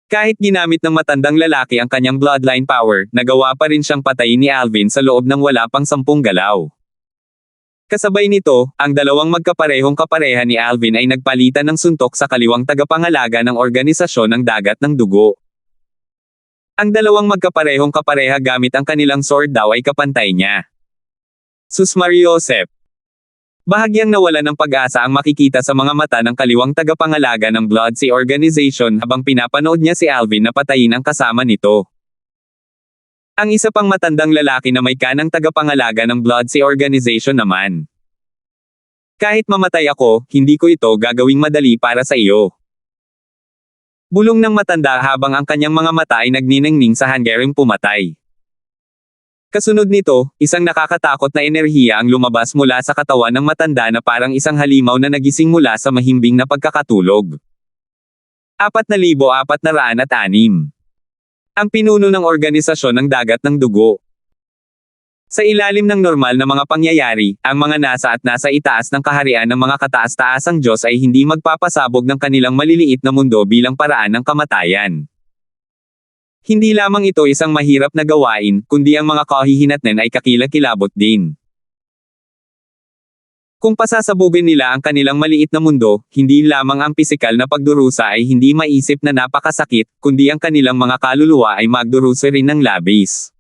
Kahit ginamit ng matandang lalaki ang kanyang bloodline power, nagawa pa rin siyang patayin ni Alvin sa loob ng wala pang 10 galaw. Kasabay nito, ang dalawang magkaparehong kapareha ni Alvin ay nagpalitan ng suntok sa kaliwang tagapangalaga ng organisasyon ng dagat ng dugo. Ang dalawang magkaparehong kapareha gamit ang kanilang sword daw ay kapantay niya. Sus Mariosep. Bahagyang nawala ng pag-asa ang makikita sa mga mata ng kaliwang tagapangalaga ng Blood Sea Organization habang pinapanood niya si Alvin na patayin ang kasama nito. Ang isa pang matandang lalaki na may kanang tagapangalaga ng Blood Sea Organization naman. Kahit mamatay ako, hindi ko ito gagawing madali para sa iyo. Bulong ng matanda habang ang kanyang mga mata ay nagniningning sa hanggaring pumatay. Kasunod nito, isang nakakatakot na enerhiya ang lumabas mula sa katawan ng matanda na parang isang halimaw na nagising mula sa mahimbing na pagkakatulog. 4,406 ang pinuno ng organisasyon ng dagat ng dugo. Sa ilalim ng normal na mga pangyayari, ang mga nasa itaas ng kaharian ng mga kataas-taasang Diyos ay hindi magpapasabog ng kanilang maliliit na mundo bilang paraan ng kamatayan. Hindi lamang ito isang mahirap na gawain, kundi ang mga kahihinatnan ay kakilakilabot din. Kung pasasabugin nila ang kanilang maliit na mundo, hindi lamang ang pisikal na pagdurusa ay hindi maisip na napakasakit, kundi ang kanilang mga kaluluwa ay magdurusa rin ng labis.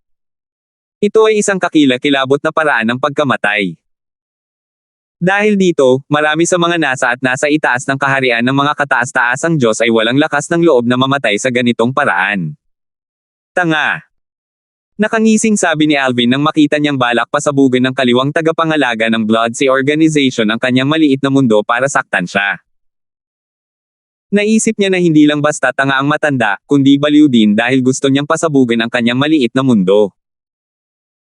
Ito ay isang kakilakilabot na paraan ng pagkamatay. Dahil dito, marami sa mga nasa itaas ng kaharian ng mga kataas-taasang Diyos ay walang lakas ng loob na mamatay sa ganitong paraan. Tanga! Nakangising sabi ni Alvin nang makita niyang balak pasabugin ng kaliwang tagapangalaga ng Blood Sea Organization ang kanyang maliit na mundo para saktan siya. Naisip niya na hindi lang basta tanga ang matanda, kundi baliw din dahil gusto niyang pasabugin ang kanyang maliit na mundo.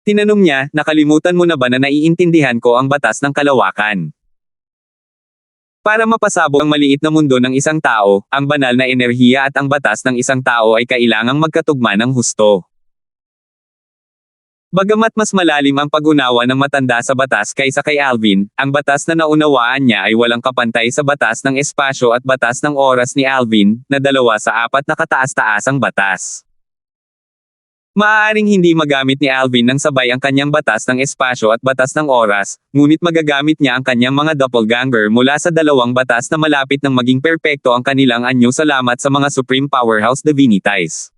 Tinanong niya, nakalimutan mo na ba na naiintindihan ko ang batas ng kalawakan? Para mapasabog ang maliit na mundo ng isang tao, ang banal na enerhiya at ang batas ng isang tao ay kailangang magkatugma ng husto. Bagamat mas malalim ang pag-unawa ng matanda sa batas kaysa kay Alvin, ang batas na naunawaan niya ay walang kapantay sa batas ng espasyo at batas ng oras ni Alvin, na 2 sa 4 na kataas-taasang batas. Maaaring hindi magamit ni Alvin ng sabay ang kanyang batas ng espasyo at batas ng oras, ngunit magagamit niya ang kanyang mga doppelganger mula sa 2 batas na malapit ng maging perpekto ang kanilang anyo salamat sa mga Supreme Powerhouse Divinities.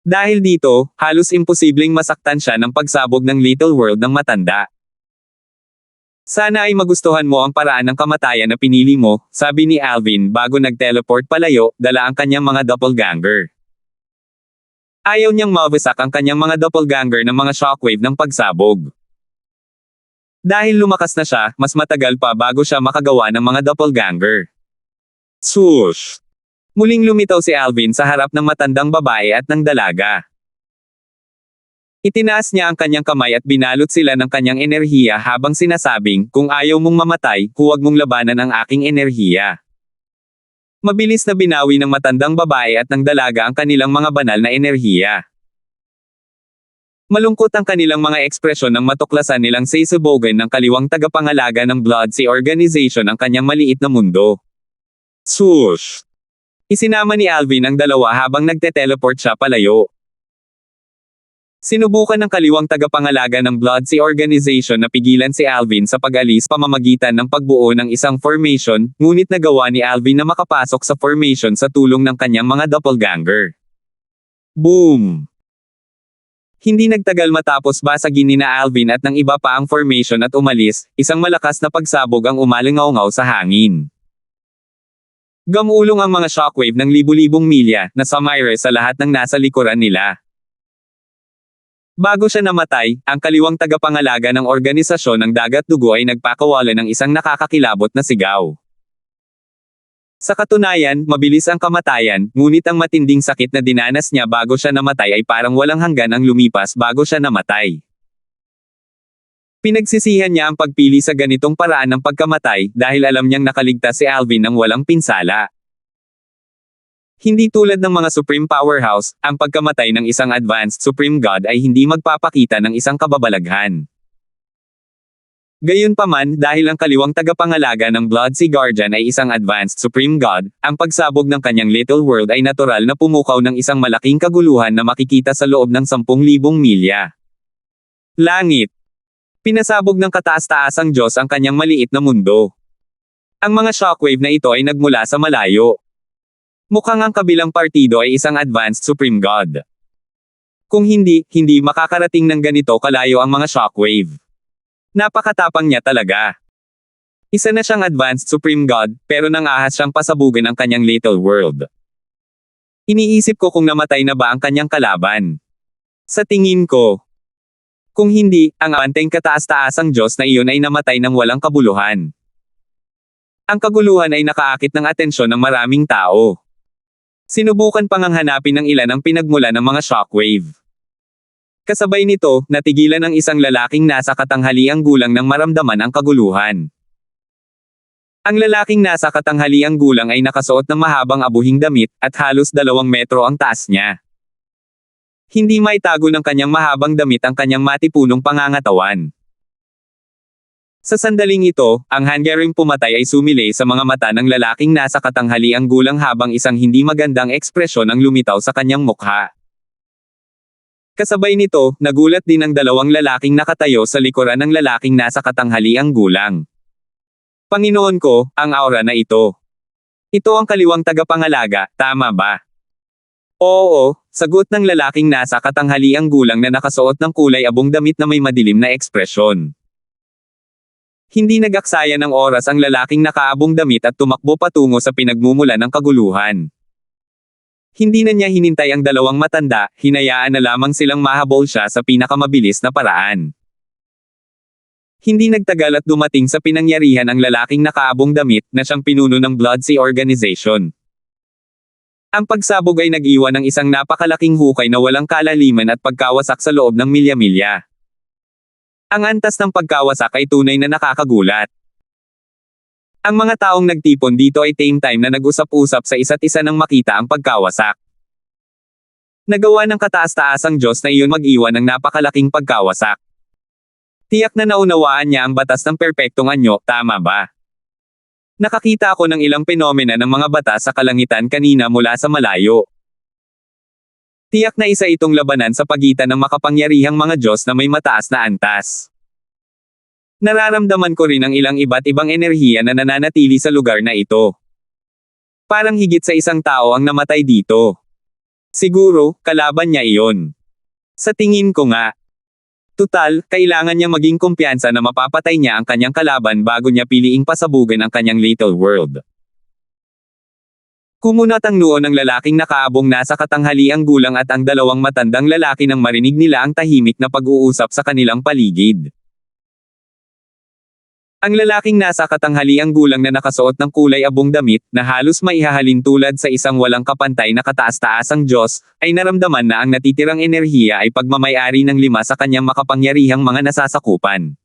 Dahil dito, halos imposibleng masaktan siya ng pagsabog ng Little World ng matanda. Sana ay magustuhan mo ang paraan ng kamatayan na pinili mo, sabi ni Alvin bago nag-teleport palayo, dala ang kanyang mga doppelganger. Ayaw niyang mawasak ang kanyang mga doppelganger ng mga shockwave ng pagsabog. Dahil lumakas na siya, mas matagal pa bago siya makagawa ng mga doppelganger. Swoosh! Muling lumitaw si Alvin sa harap ng matandang babae at ng dalaga. Itinaas niya ang kanyang kamay at binalot sila ng kanyang enerhiya habang sinasabing, kung ayaw mong mamatay, huwag mong labanan ang aking enerhiya. Mabilis na binawi ng matandang babae at ng dalaga ang kanilang mga banal na enerhiya. Malungkot ang kanilang mga ekspresyon nang matuklasan nilang sisibogan ng kaliwang tagapangalaga ng Blood Sea Organization ang kanyang maliit na mundo. Swoosh! Isinama ni Alvin ang dalawa habang nagte-teleport siya palayo. Sinubukan ng kaliwang tagapangalaga ng Blood Sea Organization na pigilan si Alvin sa pag-alis pamamagitan ng pagbuo ng isang formation, ngunit nagawa ni Alvin na makapasok sa formation sa tulong ng kanyang mga doppelganger. Boom! Hindi nagtagal matapos basagin ni na Alvin at ng iba pa ang formation at umalis, isang malakas na pagsabog ang umalingaw-ngaw sa hangin. Gamulong ang mga shockwave ng libu-libong milya na sumire sa lahat ng nasa likuran nila. Bago siya namatay, ang kaliwang tagapangalaga ng organisasyon ng dagat dugo ay nagpakawala ng isang nakakakilabot na sigaw. Sa katunayan, mabilis ang kamatayan, ngunit ang matinding sakit na dinanas niya bago siya namatay ay parang walang hanggan ang lumipas bago siya namatay. Pinagsisihan niya ang pagpili sa ganitong paraan ng pagkamatay dahil alam niyang nakaligtas si Alvin ng walang pinsala. Hindi tulad ng mga Supreme Powerhouse, ang pagkamatay ng isang Advanced Supreme God ay hindi magpapakita ng isang kababalaghan. Gayunpaman, dahil ang kaliwang tagapangalaga ng Blood Sea Guardian ay isang Advanced Supreme God, ang pagsabog ng kanyang Little World ay natural na pumukaw ng isang malaking kaguluhan na makikita sa loob ng 10,000 milya. Langit. Pinasabog ng kataas-taasang Diyos ang kanyang maliit na mundo. Ang mga shockwave na ito ay nagmula sa malayo. Mukhang ang kabilang partido ay isang advanced supreme god. Kung hindi makakarating ng ganito kalayo ang mga shockwave. Napakatapang niya talaga. Isa na siyang advanced supreme god, pero nang-ahas siyang pasabugan ang kanyang little world. Iniisip ko kung namatay na ba ang kanyang kalaban. Sa tingin ko, kung hindi, ang anteng kataas-taasang Diyos na iyon ay namatay ng walang kabuluhan. Ang kaguluhan ay nakaakit ng atensyon ng maraming tao. Sinubukan pang hanapin ng ilan ang pinagmulan ng mga shockwave. Kasabay nito, natigilan ang isang lalaking nasa katanghaliang gulang nang maramdaman ang kaguluhan. Ang lalaking nasa katanghaliang gulang ay nakasuot ng mahabang abuhing damit, at halos 2 metro ang taas niya. Hindi maitago ng kanyang mahabang damit ang kanyang matipunong pangangatawan. Sa sandaling ito, ang hanggaring pumatay ay sumilay sa mga mata ng lalaking nasa katanghaliang gulang habang isang hindi magandang ekspresyon ang lumitaw sa kanyang mukha. Kasabay nito, nagulat din ang 2 lalaking nakatayo sa likuran ng lalaking nasa katanghaliang gulang. Panginoon ko, ang aura na ito. Ito ang kaliwang tagapangalaga, tama ba? Oo, sagot ng lalaking nasa katanghaliang gulang na nakasuot ng kulay abong damit na may madilim na ekspresyon. Hindi nag-aksaya ng oras ang lalaking nakaabong damit at tumakbo patungo sa pinagmumulan ng kaguluhan. Hindi na niya hinintay ang 2 matanda, hinayaan na lamang silang mahabol siya sa pinakamabilis na paraan. Hindi nagtagal at dumating sa pinangyarihan ang lalaking nakaabong damit na siyang pinuno ng Blood Sea Organization. Ang pagsabog ay nag-iwan ng isang napakalaking hukay na walang kalaliman at pagkawasak sa loob ng milya-milya. Ang antas ng pagkawasak ay tunay na nakakagulat. Ang mga taong nagtipon dito ay same time na nag-usap-usap sa isa't isa nang makita ang pagkawasak. Nagawa ng kataas-taasang Diyos na iyon mag-iwan ng napakalaking pagkawasak. Tiyak na naunawaan niya ang batas ng perpektong anyo, tama ba? Nakakita ako ng ilang penomena ng mga batas sa kalangitan kanina mula sa malayo. Tiyak na isa itong labanan sa pagitan ng makapangyarihang mga Diyos na may mataas na antas. Nararamdaman ko rin ang ilang iba't ibang enerhiya na nananatili sa lugar na ito. Parang higit sa isang tao ang namatay dito. Siguro, kalaban niya iyon. Sa tingin ko nga. Tutal, kailangan niya maging kumpiyansa na mapapatay niya ang kanyang kalaban bago niya piliing pasabugan ang kanyang little world. Kumunat ang noo ng lalaking nakaabong nasa katanghaliang gulang at ang 2 matandang lalaki nang marinig nila ang tahimik na pag-uusap sa kanilang paligid. Ang lalaking nasa katanghaliang gulang na nakasuot ng kulay abong damit, na halos maihahalin tulad sa isang walang kapantay na kataas-taasang Diyos, ay naramdaman na ang natitirang enerhiya ay pagmamay-ari ng 5 sa kanyang makapangyarihang mga nasasakupan.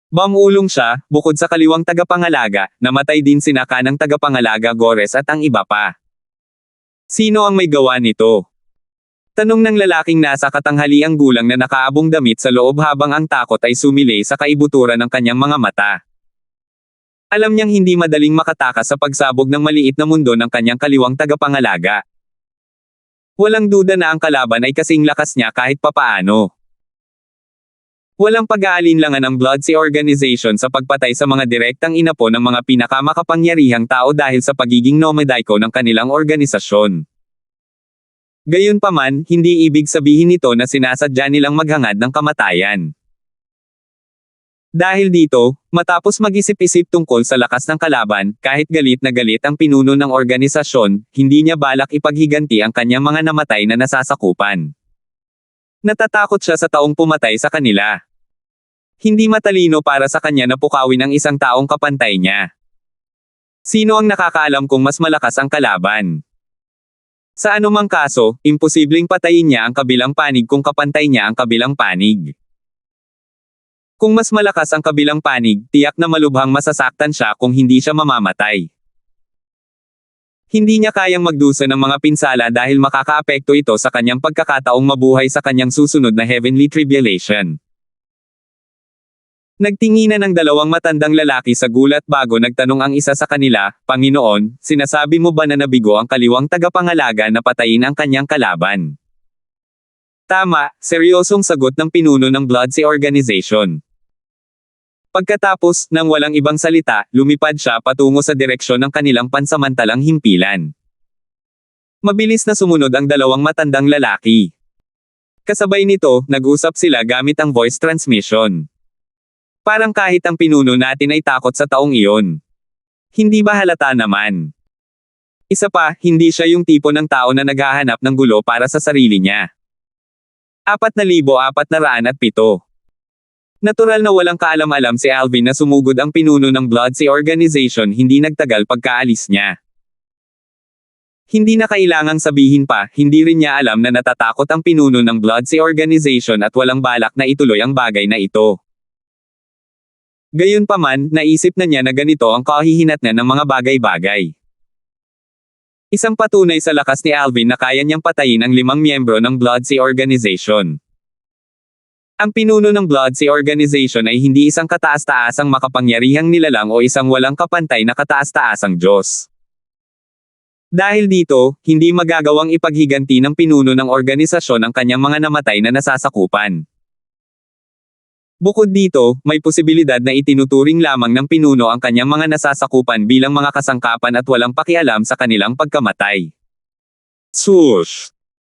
Bamulong siya, bukod sa kaliwang tagapangalaga, namatay din sina kanang tagapangalaga Gores at ang iba pa. Sino ang may gawa nito? Tanong ng lalaking nasa katanghaliang gulang na nakaabong damit sa loob habang ang takot ay sumilay sa kaibuturan ng kanyang mga mata. Alam niyang hindi madaling makatakas sa pagsabog ng maliit na mundo ng kanyang kaliwang tagapangalaga. Walang duda na ang kalaban ay kasing lakas niya kahit papaano. Walang pag-aalinlangan ang Blood Sea Organization sa pagpatay sa mga direktang inapo ng mga pinakamakapangyarihang tao dahil sa pagiging nomadico ng kanilang organisasyon. Gayunpaman, hindi ibig sabihin nito na sinasadya nilang maghangad ng kamatayan. Dahil dito, matapos mag-isip-isip tungkol sa lakas ng kalaban, kahit galit na galit ang pinuno ng organisasyon, hindi niya balak ipaghiganti ang kanyang mga namatay na nasasakupan. Natatakot siya sa taong pumatay sa kanila. Hindi matalino para sa kanya na pukawin ang isang taong kapantay niya. Sino ang nakakaalam kung mas malakas ang kalaban? Sa anumang kaso, imposibleng patayin niya ang kabilang panig kung kapantay niya ang kabilang panig. Kung mas malakas ang kabilang panig, tiyak na malubhang masasaktan siya kung hindi siya mamamatay. Hindi niya kayang magdusa ng mga pinsala dahil makakaapekto ito sa kanyang pagkakataong mabuhay sa kanyang susunod na heavenly tribulation. Nagtinginan ang 2 matandang lalaki sa gulat bago nagtanong ang isa sa kanila, Panginoon, sinasabi mo ba na nabigo ang kaliwang tagapangalaga na patayin ang kanyang kalaban? Tama, seryosong sagot ng pinuno ng Blood Sea Organization. Pagkatapos, nang walang ibang salita, lumipad siya patungo sa direksyon ng kanilang pansamantalang himpilan. Mabilis na sumunod ang dalawang matandang lalaki. Kasabay nito, nag-usap sila gamit ang voice transmission. Parang kahit ang pinuno natin ay takot sa taong iyon. Hindi ba halata naman? Isa pa, hindi siya yung tipo ng tao na naghahanap ng gulo para sa sarili niya. 4,407. Natural na walang kaalam-alam si Alvin na sumugod ang pinuno ng Blood Sea Organization hindi nagtagal pagkaalis niya. Hindi na kailangang sabihin pa, hindi rin niya alam na natatakot ang pinuno ng Blood Sea Organization at walang balak na ituloy ang bagay na ito. Gayunpaman, naisip na niya na ganito ang kahihinatnan ng mga bagay-bagay. Isang patunay sa lakas ni Alvin na kaya niyang patayin ang 5 miyembro ng Blood Sea Organization. Ang pinuno ng Blood Sea Organization ay hindi isang kataas-taasang makapangyarihang nilalang o isang walang kapantay na kataas-taasang Diyos. Dahil dito, hindi magagawang ipaghiganti ng pinuno ng organisasyon ang kanyang mga namatay na nasasakupan. Bukod dito, may posibilidad na itinuturing lamang ng pinuno ang kanyang mga nasasakupan bilang mga kasangkapan at walang pakialam sa kanilang pagkamatay. Swoosh!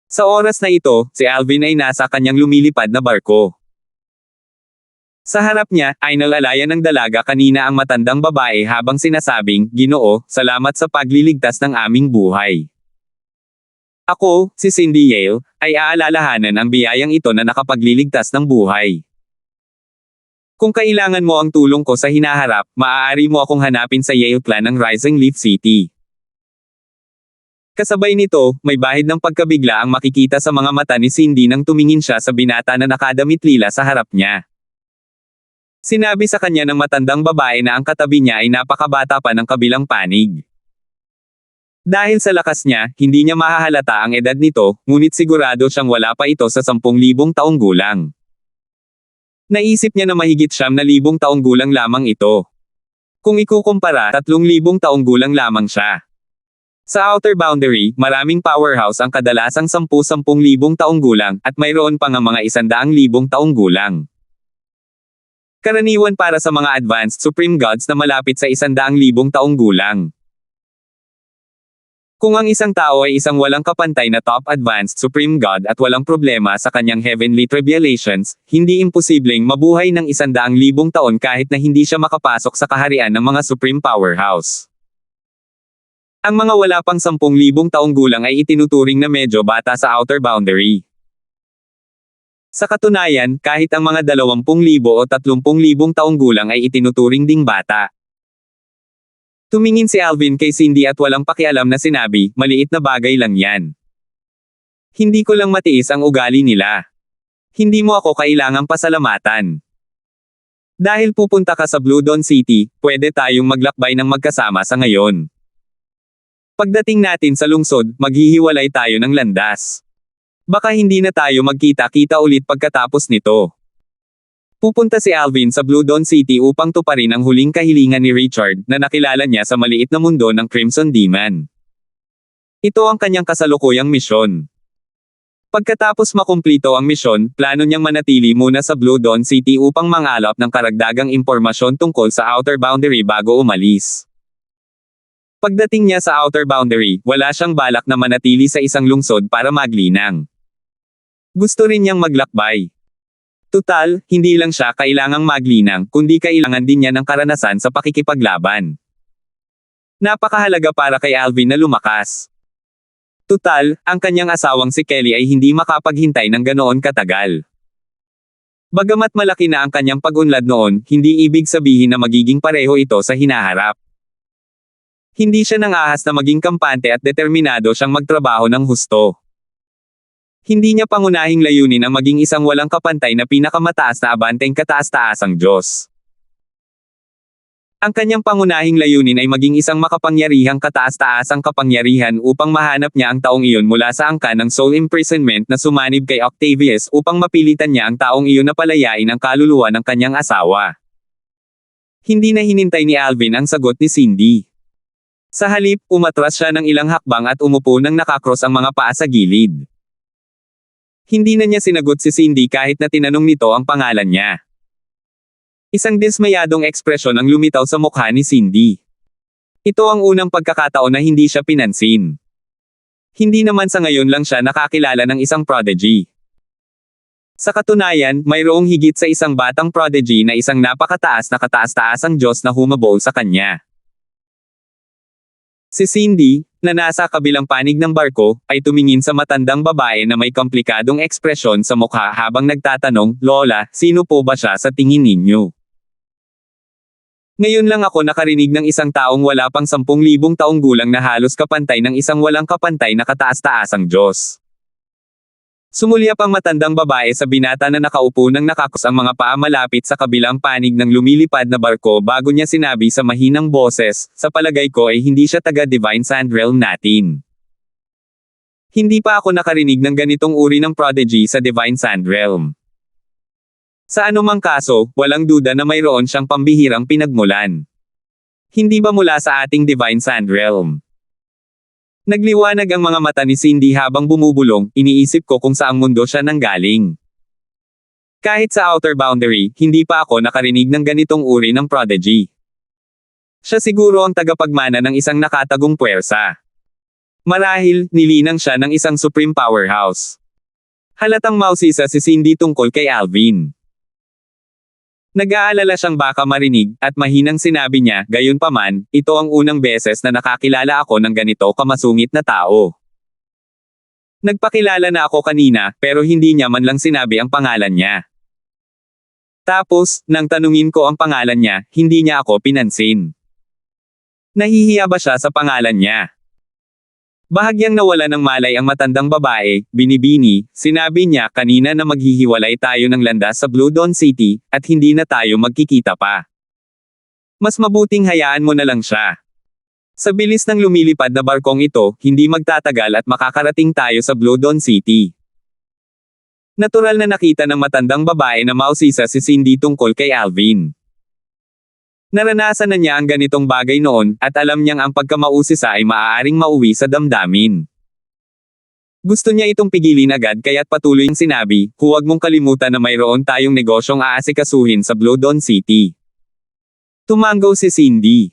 Sa oras na ito, si Alvin ay nasa kanyang lumilipad na barko. Sa harap niya, ay nalalayan ng dalaga kanina ang matandang babae habang sinasabing, "Ginoo, salamat sa pagliligtas ng aming buhay." Ako, si Cindy Yale, ay aalalahanan ang biyayang ito na nakapagliligtas ng buhay. Kung kailangan mo ang tulong ko sa hinaharap, maaari mo akong hanapin sa Yale Clan ng Rising Leaf City. Kasabay nito, may bahid ng pagkabigla ang makikita sa mga mata ni Cindy nang tumingin siya sa binata na nakadamit lila sa harap niya. Sinabi sa kanya ng matandang babae na ang katabi niya ay napakabata pa ng kabilang panig. Dahil sa lakas niya, hindi niya mahahalata ang edad nito, ngunit sigurado siyang wala pa ito sa 10,000 taong gulang. Naisip niya na mahigit 9,000 taong gulang lamang ito. Kung ikukumpara, 3,000 taong gulang lamang siya. Sa outer boundary, maraming powerhouse ang kadalasang 10,000 taong gulang, at mayroon pa nga mga 100,000 taong gulang. Karaniwan para sa mga advanced supreme gods na malapit sa 100,000 taong gulang. Kung ang isang tao ay isang walang kapantay na top advanced supreme god at walang problema sa kanyang heavenly tribulations, hindi imposibleng mabuhay ng 100,000 taon kahit na hindi siya makapasok sa kaharian ng mga supreme powerhouse. Ang mga wala pang 10,000 taong gulang ay itinuturing na medyo bata sa outer boundary. Sa katunayan, kahit ang mga 20,000 o 30,000 taong gulang ay itinuturing ding bata. Tumingin si Alvin kay Cindy at walang pakialam na sinabi, "Maliit na bagay lang yan. Hindi ko lang matiis ang ugali nila. Hindi mo ako kailangang pasalamatan. Dahil pupunta ka sa Blue Dawn City, pwede tayong maglakbay ng magkasama sa ngayon. Pagdating natin sa lungsod, maghihiwalay tayo ng landas. Baka hindi na tayo magkita-kita ulit pagkatapos nito." Pupunta si Alvin sa Blue Dawn City upang tuparin ang huling kahilingan ni Richard, na nakilala niya sa maliit na mundo ng Crimson Demon. Ito ang kanyang kasalukuyang misyon. Pagkatapos makumplito ang misyon, plano niyang manatili muna sa Blue Dawn City upang mangalap ng karagdagang impormasyon tungkol sa outer boundary bago umalis. Pagdating niya sa outer boundary, wala siyang balak na manatili sa isang lungsod para maglinang. Gusto rin niyang maglakbay. Tutal, hindi lang siya kailangang maglinang, kundi kailangan din niya ng karanasan sa pakikipaglaban. Napakahalaga para kay Alvin na lumakas. Tutal, ang kanyang asawang si Kelly ay hindi makapaghintay ng ganoon katagal. Bagamat malaki na ang kanyang pag-unlad noon, hindi ibig sabihin na magiging pareho ito sa hinaharap. Hindi siya nangahas na maging kampante at determinado siyang magtrabaho ng husto. Hindi niya pangunahing layunin ang maging isang walang kapantay na pinakamataas na abanteng kataas-taasang Diyos. Ang kanyang pangunahing layunin ay maging isang makapangyarihang kataas-taasang kapangyarihan upang mahanap niya ang taong iyon mula sa angkan ng soul imprisonment na sumanib kay Octavius upang mapilitan niya ang taong iyon na palayain ang kaluluwa ng kanyang asawa. Hindi na hinintay ni Alvin ang sagot ni Cindy. Sa halip, umatras siya ng ilang hakbang at umupo nang nakakross ang mga paa sa gilid. Hindi na niya sinagot si Cindy kahit na tinanong nito ang pangalan niya. Isang dismayadong ekspresyon ang lumitaw sa mukha ni Cindy. Ito ang unang pagkakataon na hindi siya pinansin. Hindi naman sa ngayon lang siya nakakilala ng isang prodigy. Sa katunayan, mayroong higit sa isang batang prodigy na isang napakataas na kataas-taasang Diyos na humabol sa kanya. Si Cindy, na nasa kabilang panig ng barko, ay tumingin sa matandang babae na may komplikadong ekspresyon sa mukha habang nagtatanong, "Lola, sino po ba siya sa tingin ninyo?" Ngayon lang ako nakarinig ng isang taong wala pang 10,000 taong gulang na halos kapantay ng isang walang kapantay na kataas-taasang Diyos. Sumulyap ang matandang babae sa binata na nakaupo nang nakakus ang mga paa malapit sa kabilang panig ng lumilipad na barko bago niya sinabi sa mahinang boses, "Sa palagay ko ay hindi siya taga Divine Sand Realm natin. Hindi pa ako nakarinig ng ganitong uri ng prodigy sa Divine Sand Realm." Sa anumang kaso, walang duda na mayroon siyang pambihirang pinagmulan. Hindi ba mula sa ating Divine Sand Realm? Nagliwanag ang mga mata ni Cindy habang bumubulong, iniisip ko kung saang mundo siya nanggaling. Kahit sa outer boundary, hindi pa ako nakarinig ng ganitong uri ng prodigy. Siya siguro ang tagapagmana ng isang nakatagong puwersa. Marahil, nilinang siya ng isang supreme powerhouse. Halatang mausisa si Cindy tungkol kay Alvin. Nag-aalala siyang baka marinig, at mahinang sinabi niya, "Gayunpaman, ito ang unang beses na nakakilala ako ng ganito kamasungit na tao." Nagpakilala na ako kanina, pero hindi niya man lang sinabi ang pangalan niya. Tapos, nang tanungin ko ang pangalan niya, hindi niya ako pinansin. Nahihiya ba siya sa pangalan niya? Bahagyang nawala ng malay ang matandang babae, binibini, sinabi niya kanina na maghihiwalay tayo ng landas sa Blue Dawn City, at hindi na tayo magkikita pa. Mas mabuting hayaan mo na lang siya. Sa bilis ng lumilipad na barkong ito, hindi magtatagal at makakarating tayo sa Blue Dawn City. Natural na nakita ng matandang babae na mausisa si Cindy tungkol kay Alvin. Naranasan na niya ang ganitong bagay noon, at alam niyang ang pagkamausisa ay maaaring mauwi sa damdamin. Gusto niya itong pigilin agad kaya't patuloy ang sinabi, "Huwag mong kalimutan na mayroon tayong negosyong aasikasuhin sa Blue Dawn City." Tumanggaw si Cindy.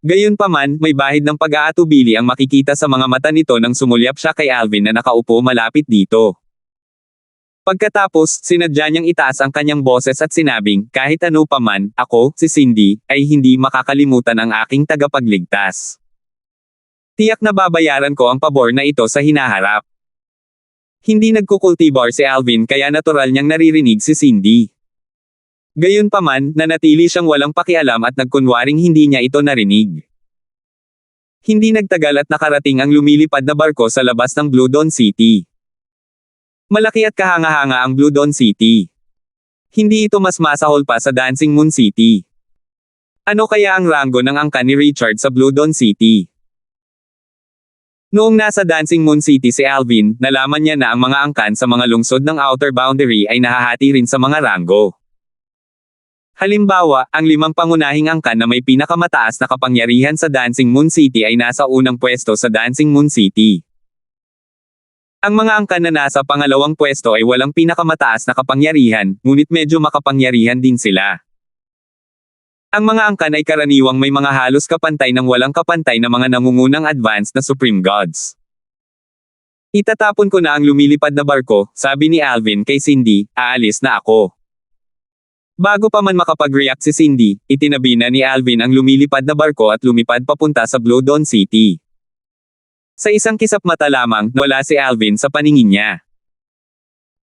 Gayunpaman, may bahid ng pag-aatubili ang makikita sa mga mata nito nang sumulyap siya kay Alvin na nakaupo malapit dito. Pagkatapos, sinadya niyang itaas ang kanyang boses at sinabing, "Kahit ano pa man, ako, si Cindy, ay hindi makakalimutan ang aking tagapagligtas. Tiyak na babayaran ko ang pabor na ito sa hinaharap." Hindi nagkukultibar si Alvin kaya natural niyang naririnig si Cindy. Gayunpaman, nanatili siyang walang pakialam at nagkunwaring hindi niya ito narinig. Hindi nagtagal at nakarating ang lumilipad na barko sa labas ng Blue Dawn City. Malaki at kahanga-hanga ang Blue Dawn City. Hindi ito mas masahol pa sa Dancing Moon City. Ano kaya ang ranggo ng angkan ni Richard sa Blue Dawn City? Noong nasa Dancing Moon City si Alvin, nalaman niya na ang mga angkan sa mga lungsod ng outer boundary ay nahahati rin sa mga ranggo. Halimbawa, ang 5 pangunahing angkan na may pinakamataas na kapangyarihan sa Dancing Moon City ay nasa unang pwesto sa Dancing Moon City. Ang mga angkan na nasa pangalawang pwesto ay walang pinakamataas na kapangyarihan, ngunit medyo makapangyarihan din sila. Ang mga angkan ay karaniwang may mga halos kapantay ng walang kapantay na mga nangungunang advanced na supreme gods. "Itatapon ko na ang lumilipad na barko," sabi ni Alvin kay Cindy, "aalis na ako." Bago pa man makapag-react si Cindy, itinabi na ni Alvin ang lumilipad na barko at lumipad papunta sa Blue Dawn City. Sa isang kisap mata lamang, nawala si Alvin sa paningin niya.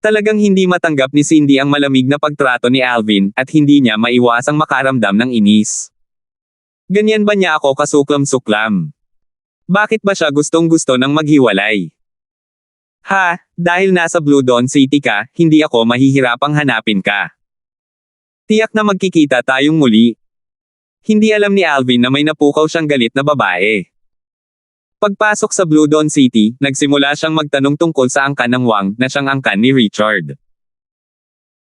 Talagang hindi matanggap ni Cindy ang malamig na pagtrato ni Alvin, at hindi niya maiwasang makaramdam ng inis. Ganyan ba niya ako kasuklam-suklam? Bakit ba siya gustong-gusto ng maghiwalay? "Ha, dahil nasa Blue Dawn City ka, hindi ako mahihirapang hanapin ka. Tiyak na magkikita tayong muli." Hindi alam ni Alvin na may napukaw siyang galit na babae. Pagpasok sa Blue Dawn City, nagsimula siyang magtanong tungkol sa angkan ng Wang, na siyang angkan ni Richard.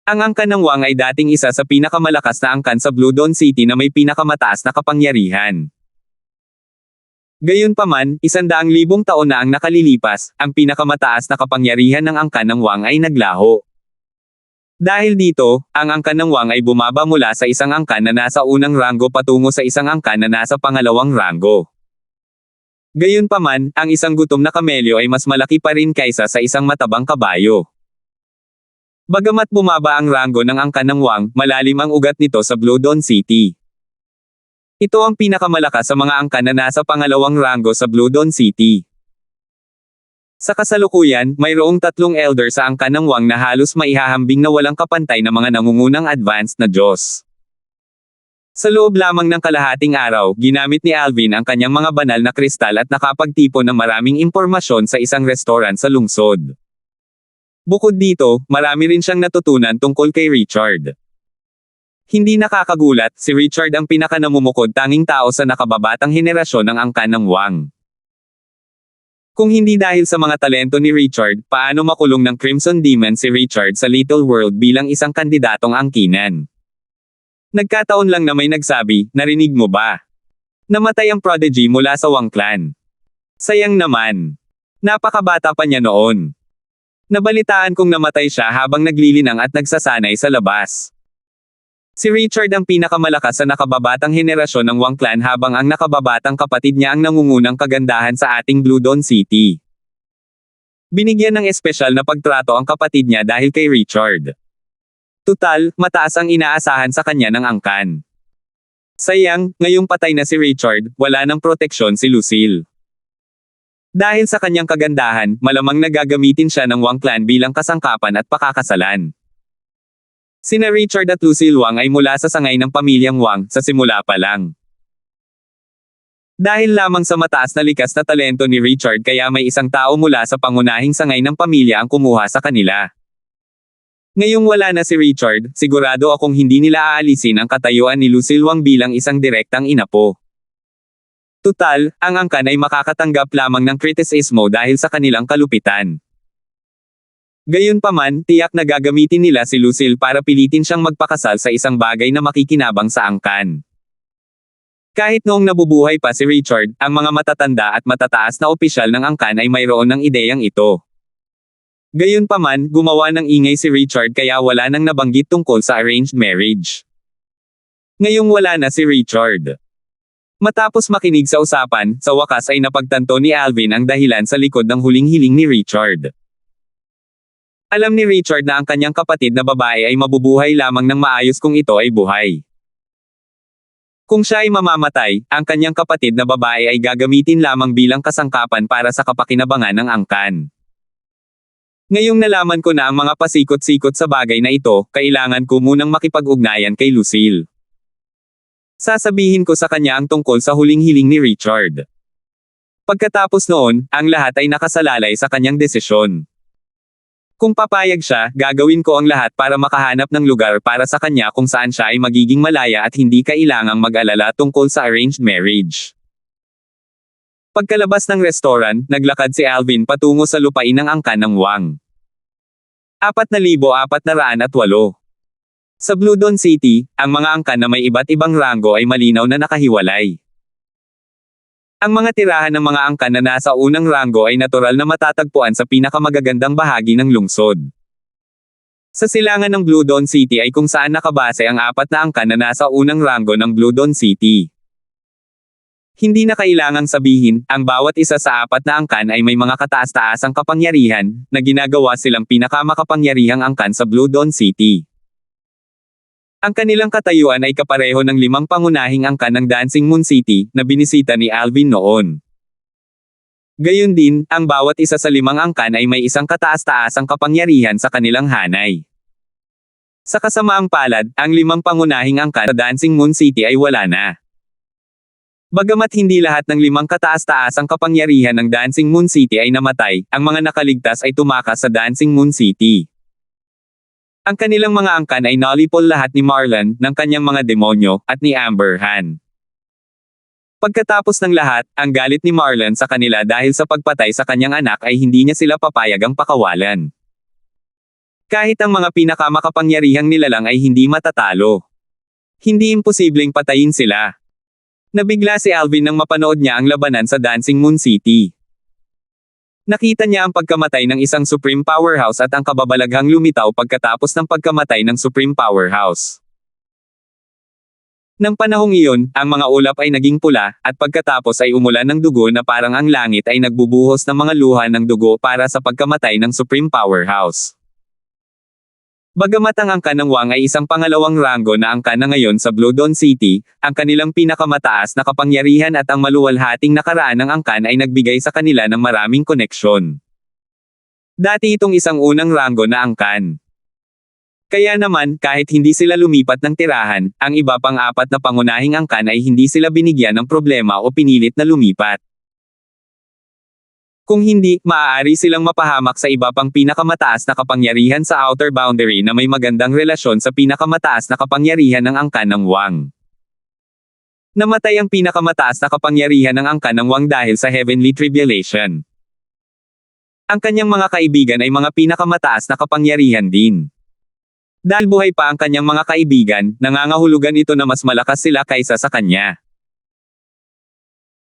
Ang angkan ng Wang ay dating isa sa pinakamalakas na angkan sa Blue Dawn City na may pinakamataas na kapangyarihan. Gayunpaman, 100,000 taon na ang nakalilipas, ang pinakamataas na kapangyarihan ng angkan ng Wang ay naglaho. Dahil dito, ang angkan ng Wang ay bumaba mula sa isang angkan na nasa unang ranggo patungo sa isang angkan na nasa pangalawang ranggo. Gayunpaman, ang isang gutom na kamelyo ay mas malaki pa rin kaysa sa isang matabang kabayo. Bagamat bumaba ang ranggo ng angkan ng Wang, malalim ang ugat nito sa Blue Dawn City. Ito ang pinakamalakas sa mga angkan na nasa pangalawang ranggo sa Blue Dawn City. Sa kasalukuyan, mayroong 3 elder sa angkan ng Wang na halos maihahambing na walang kapantay na mga nangungunang advanced na Diyos. Sa loob lamang ng kalahating araw, ginamit ni Alvin ang kanyang mga banal na kristal at nakapagtipon ng maraming impormasyon sa isang restaurant sa lungsod. Bukod dito, marami rin siyang natutunan tungkol kay Richard. Hindi nakakagulat, si Richard ang pinakanamumukod tanging tao sa nakababatang henerasyon ng angkan ng Wang. Kung hindi dahil sa mga talento ni Richard, paano makulong ng Crimson Demon si Richard sa Little World bilang isang kandidatong angkinan? Nagkataon lang na may nagsabi, narinig mo ba? Namatay ang prodigy mula sa Wang clan. Sayang naman. Napakabata pa niya noon. Nabalitaan kong namatay siya habang naglilinang at nagsasanay sa labas. Si Richard ang pinakamalakas sa nakababatang henerasyon ng Wang clan habang ang nakababatang kapatid niya ang nangungunang kagandahan sa ating Blue Dawn City. Binigyan ng espesyal na pagtrato ang kapatid niya dahil kay Richard. Tutal, mataas ang inaasahan sa kanya ng angkan. Sayang, ngayong patay na si Richard, wala ng proteksyon si Lucille. Dahil sa kanyang kagandahan, malamang nagagamitin siya ng Wang clan bilang kasangkapan at pakakasalan. Sina Richard at Lucille Wang ay mula sa sangay ng pamilyang Wang sa simula pa lang. Dahil lamang sa mataas na likas na talento ni Richard kaya may isang tao mula sa pangunahing sangay ng pamilya ang kumuha sa kanila. Ngayong wala na si Richard, sigurado akong hindi nila aalisin ang katayuan ni Lucille Wang bilang isang direktang inapo. Tutal, ang angkan ay makakatanggap lamang ng kritisismo dahil sa kanilang kalupitan. Gayunpaman, tiyak na gagamitin nila si Lucille para pilitin siyang magpakasal sa isang bagay na makikinabang sa angkan. Kahit noong nabubuhay pa si Richard, ang mga matatanda at matataas na opisyal ng angkan ay mayroon ng ideyang ito. Gayunpaman, gumawa ng ingay si Richard kaya wala nang nabanggit tungkol sa arranged marriage. Ngayong wala na si Richard. Matapos makinig sa usapan, sa wakas ay napagtanto ni Alvin ang dahilan sa likod ng huling hiling ni Richard. Alam ni Richard na ang kanyang kapatid na babae ay mabubuhay lamang ng maayos kung ito ay buhay. Kung siya ay mamamatay, ang kanyang kapatid na babae ay gagamitin lamang bilang kasangkapan para sa kapakinabangan ng angkan. Ngayong nalaman ko na ang mga pasikot-sikot sa bagay na ito, kailangan ko munang makipag-ugnayan kay Lucille. Sasabihin ko sa kanya ang tungkol sa huling hiling ni Richard. Pagkatapos noon, ang lahat ay nakasalalay sa kanyang desisyon. Kung papayag siya, gagawin ko ang lahat para makahanap ng lugar para sa kanya kung saan siya ay magiging malaya at hindi kailangang mag-alala tungkol sa arranged marriage. Pagkalabas ng restaurant, naglakad si Alvin patungo sa lupain ng angkan ng Wang. 4,408. Sa Blue Dawn City, ang mga angkan na may iba't ibang ranggo ay malinaw na nakahiwalay. Ang mga tirahan ng mga angkan na nasa unang ranggo ay natural na matatagpuan sa pinakamagagandang bahagi ng lungsod. Sa silangan ng Blue Dawn City ay kung saan nakabase ang 4 na angkan na nasa unang ranggo ng Blue Dawn City. Hindi na kailangang sabihin, ang bawat isa sa 4 na angkan ay may mga kataas-taasang kapangyarihan, na ginagawa silang pinakamakapangyarihang angkan sa Blue Dawn City. Ang kanilang katayuan ay kapareho ng 5 pangunahing angkan ng Dancing Moon City, na binisita ni Alvin noon. Gayun din, ang bawat isa sa 5 angkan ay may isang kataas-taasang kapangyarihan sa kanilang hanay. Sa kasamaang palad, ang 5 pangunahing angkan sa Dancing Moon City ay wala na. Bagamat hindi lahat ng 5 kataas-taasang kapangyarihan ng Dancing Moon City ay namatay, ang mga nakaligtas ay tumakas sa Dancing Moon City. Ang kanilang mga angkan ay nalipol lahat ni Marlon, ng kanyang mga demonyo, at ni Amber Han. Pagkatapos ng lahat, ang galit ni Marlon sa kanila dahil sa pagpatay sa kanyang anak ay hindi niya sila papayagang pakawalan. Kahit ang mga pinakamakapangyarihang nilalang ay hindi matatalo. Hindi imposibleng patayin sila. Nabigla si Alvin nang mapanood niya ang labanan sa Dancing Moon City. Nakita niya ang pagkamatay ng isang Supreme Powerhouse at ang kababalaghang lumitaw pagkatapos ng pagkamatay ng Supreme Powerhouse. Nang panahong iyon, ang mga ulap ay naging pula, at pagkatapos ay umulan ng dugo na parang ang langit ay nagbubuhos ng mga luha ng dugo para sa pagkamatay ng Supreme Powerhouse. Bagamat ang angkan ng Wang ay isang pangalawang ranggo na angkan na ngayon sa Blue Dawn City, ang kanilang pinakamataas na kapangyarihan at ang maluwalhating nakaraan ng angkan ay nagbigay sa kanila ng maraming koneksyon. Dati itong isang unang ranggo na angkan. Kaya naman, kahit hindi sila lumipat ng tirahan, ang iba pang apat na pangunahing angkan ay hindi sila binigyan ng problema o pinilit na lumipat. Kung hindi, maaari silang mapahamak sa iba pang pinakamataas na kapangyarihan sa outer boundary na may magandang relasyon sa pinakamataas na kapangyarihan ng angkan ng Wang. Namatay ang pinakamataas na kapangyarihan ng angkan ng Wang dahil sa heavenly tribulation. Ang kanyang mga kaibigan ay mga pinakamataas na kapangyarihan din. Dahil buhay pa ang kanyang mga kaibigan, nangangahulugan ito na mas malakas sila kaysa sa kanya.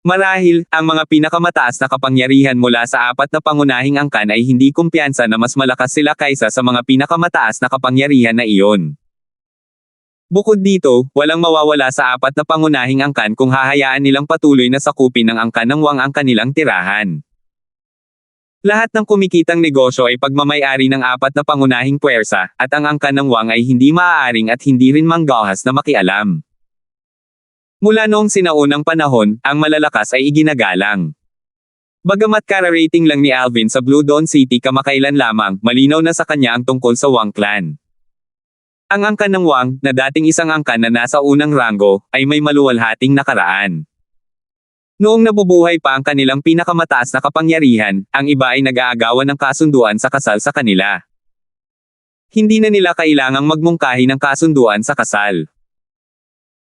Marahil, ang mga pinakamataas na kapangyarihan mula sa apat na pangunahing angkan ay hindi kumpiyansa na mas malakas sila kaysa sa mga pinakamataas na kapangyarihan na iyon. Bukod dito, walang mawawala sa apat na pangunahing angkan kung hahayaan nilang patuloy na sakupin ng angkan ng Wang ang kanilang tirahan. Lahat ng kumikitang negosyo ay pagmamay-ari ng apat na pangunahing puwersa, at ang angkan ng Wang ay hindi maaaring at hindi rin manggahas na makialam. Mula noong sinaunang panahon, ang malalakas ay iginagalang. Bagamat kararating lang ni Alvin sa Blue Dawn City kamakailan lamang, malinaw na sa kanya ang tungkol sa Wang clan. Ang angkan ng Wang, na dating isang angkan na nasa unang ranggo, ay may maluwalhating nakaraan. Noong nabubuhay pa ang kanilang pinakamataas na kapangyarihan, ang iba ay nag-aagawan ng kasunduan sa kasal sa kanila. Hindi na nila kailangang magmungkahi ng kasunduan sa kasal.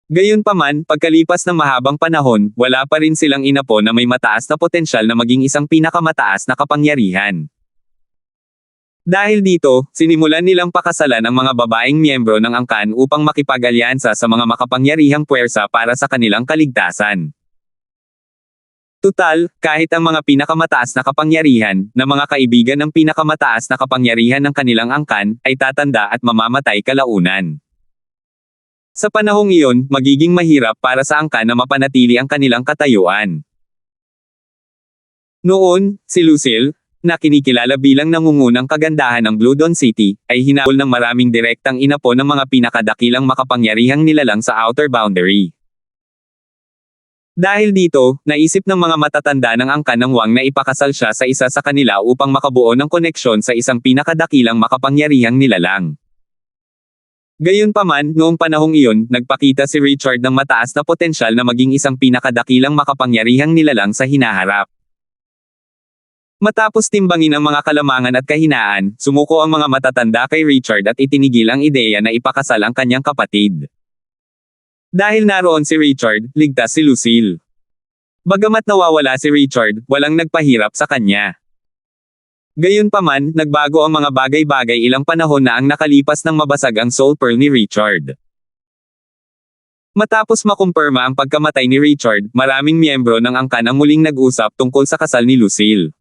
Gayunpaman, pagkalipas ng mahabang panahon, wala pa rin silang inapo na may mataas na potensyal na maging isang pinakamataas na kapangyarihan. Dahil dito, sinimulan nilang pakasalan ang mga babaeng miyembro ng angkan upang makipag-alyansa sa mga makapangyarihang puwersa para sa kanilang kaligtasan. Tutal, kahit ang mga pinakamataas na kapangyarihan, na mga kaibigan ng pinakamataas na kapangyarihan ng kanilang angkan, ay tatanda at mamamatay kalaunan. Sa panahong iyon, magiging mahirap para sa angkan na mapanatili ang kanilang katayuan. Noon, si Lucille, na kinikilala bilang nangungunang kagandahan ng Blue Dawn City, ay hinabol ng maraming direktang inapo ng mga pinakadakilang makapangyarihang nilalang sa outer boundary. Dahil dito, naisip ng mga matatanda ng angkan ng Wang na ipakasal siya sa isa sa kanila upang makabuo ng koneksyon sa isang pinakadakilang makapangyarihang nilalang. Gayunpaman, noong panahong iyon, nagpakita si Richard ng mataas na potensyal na maging isang pinakadakilang makapangyarihang nilalang sa hinaharap. Matapos timbangin ang mga kalamangan at kahinaan, sumuko ang mga matatanda kay Richard at itinigil ang ideya na ipakasal ang kanyang kapatid. Dahil naroon si Richard, ligtas si Lucille. Bagamat nawawala si Richard, walang nagpahirap sa kanya. Gayunpaman, nagbago ang mga bagay-bagay ilang panahon na ang nakalipas ng mabasag ang soul pearl ni Richard. Matapos makumpirma ang pagkamatay ni Richard, maraming miyembro ng angkan ang muling nag-usap tungkol sa kasal ni Lucille.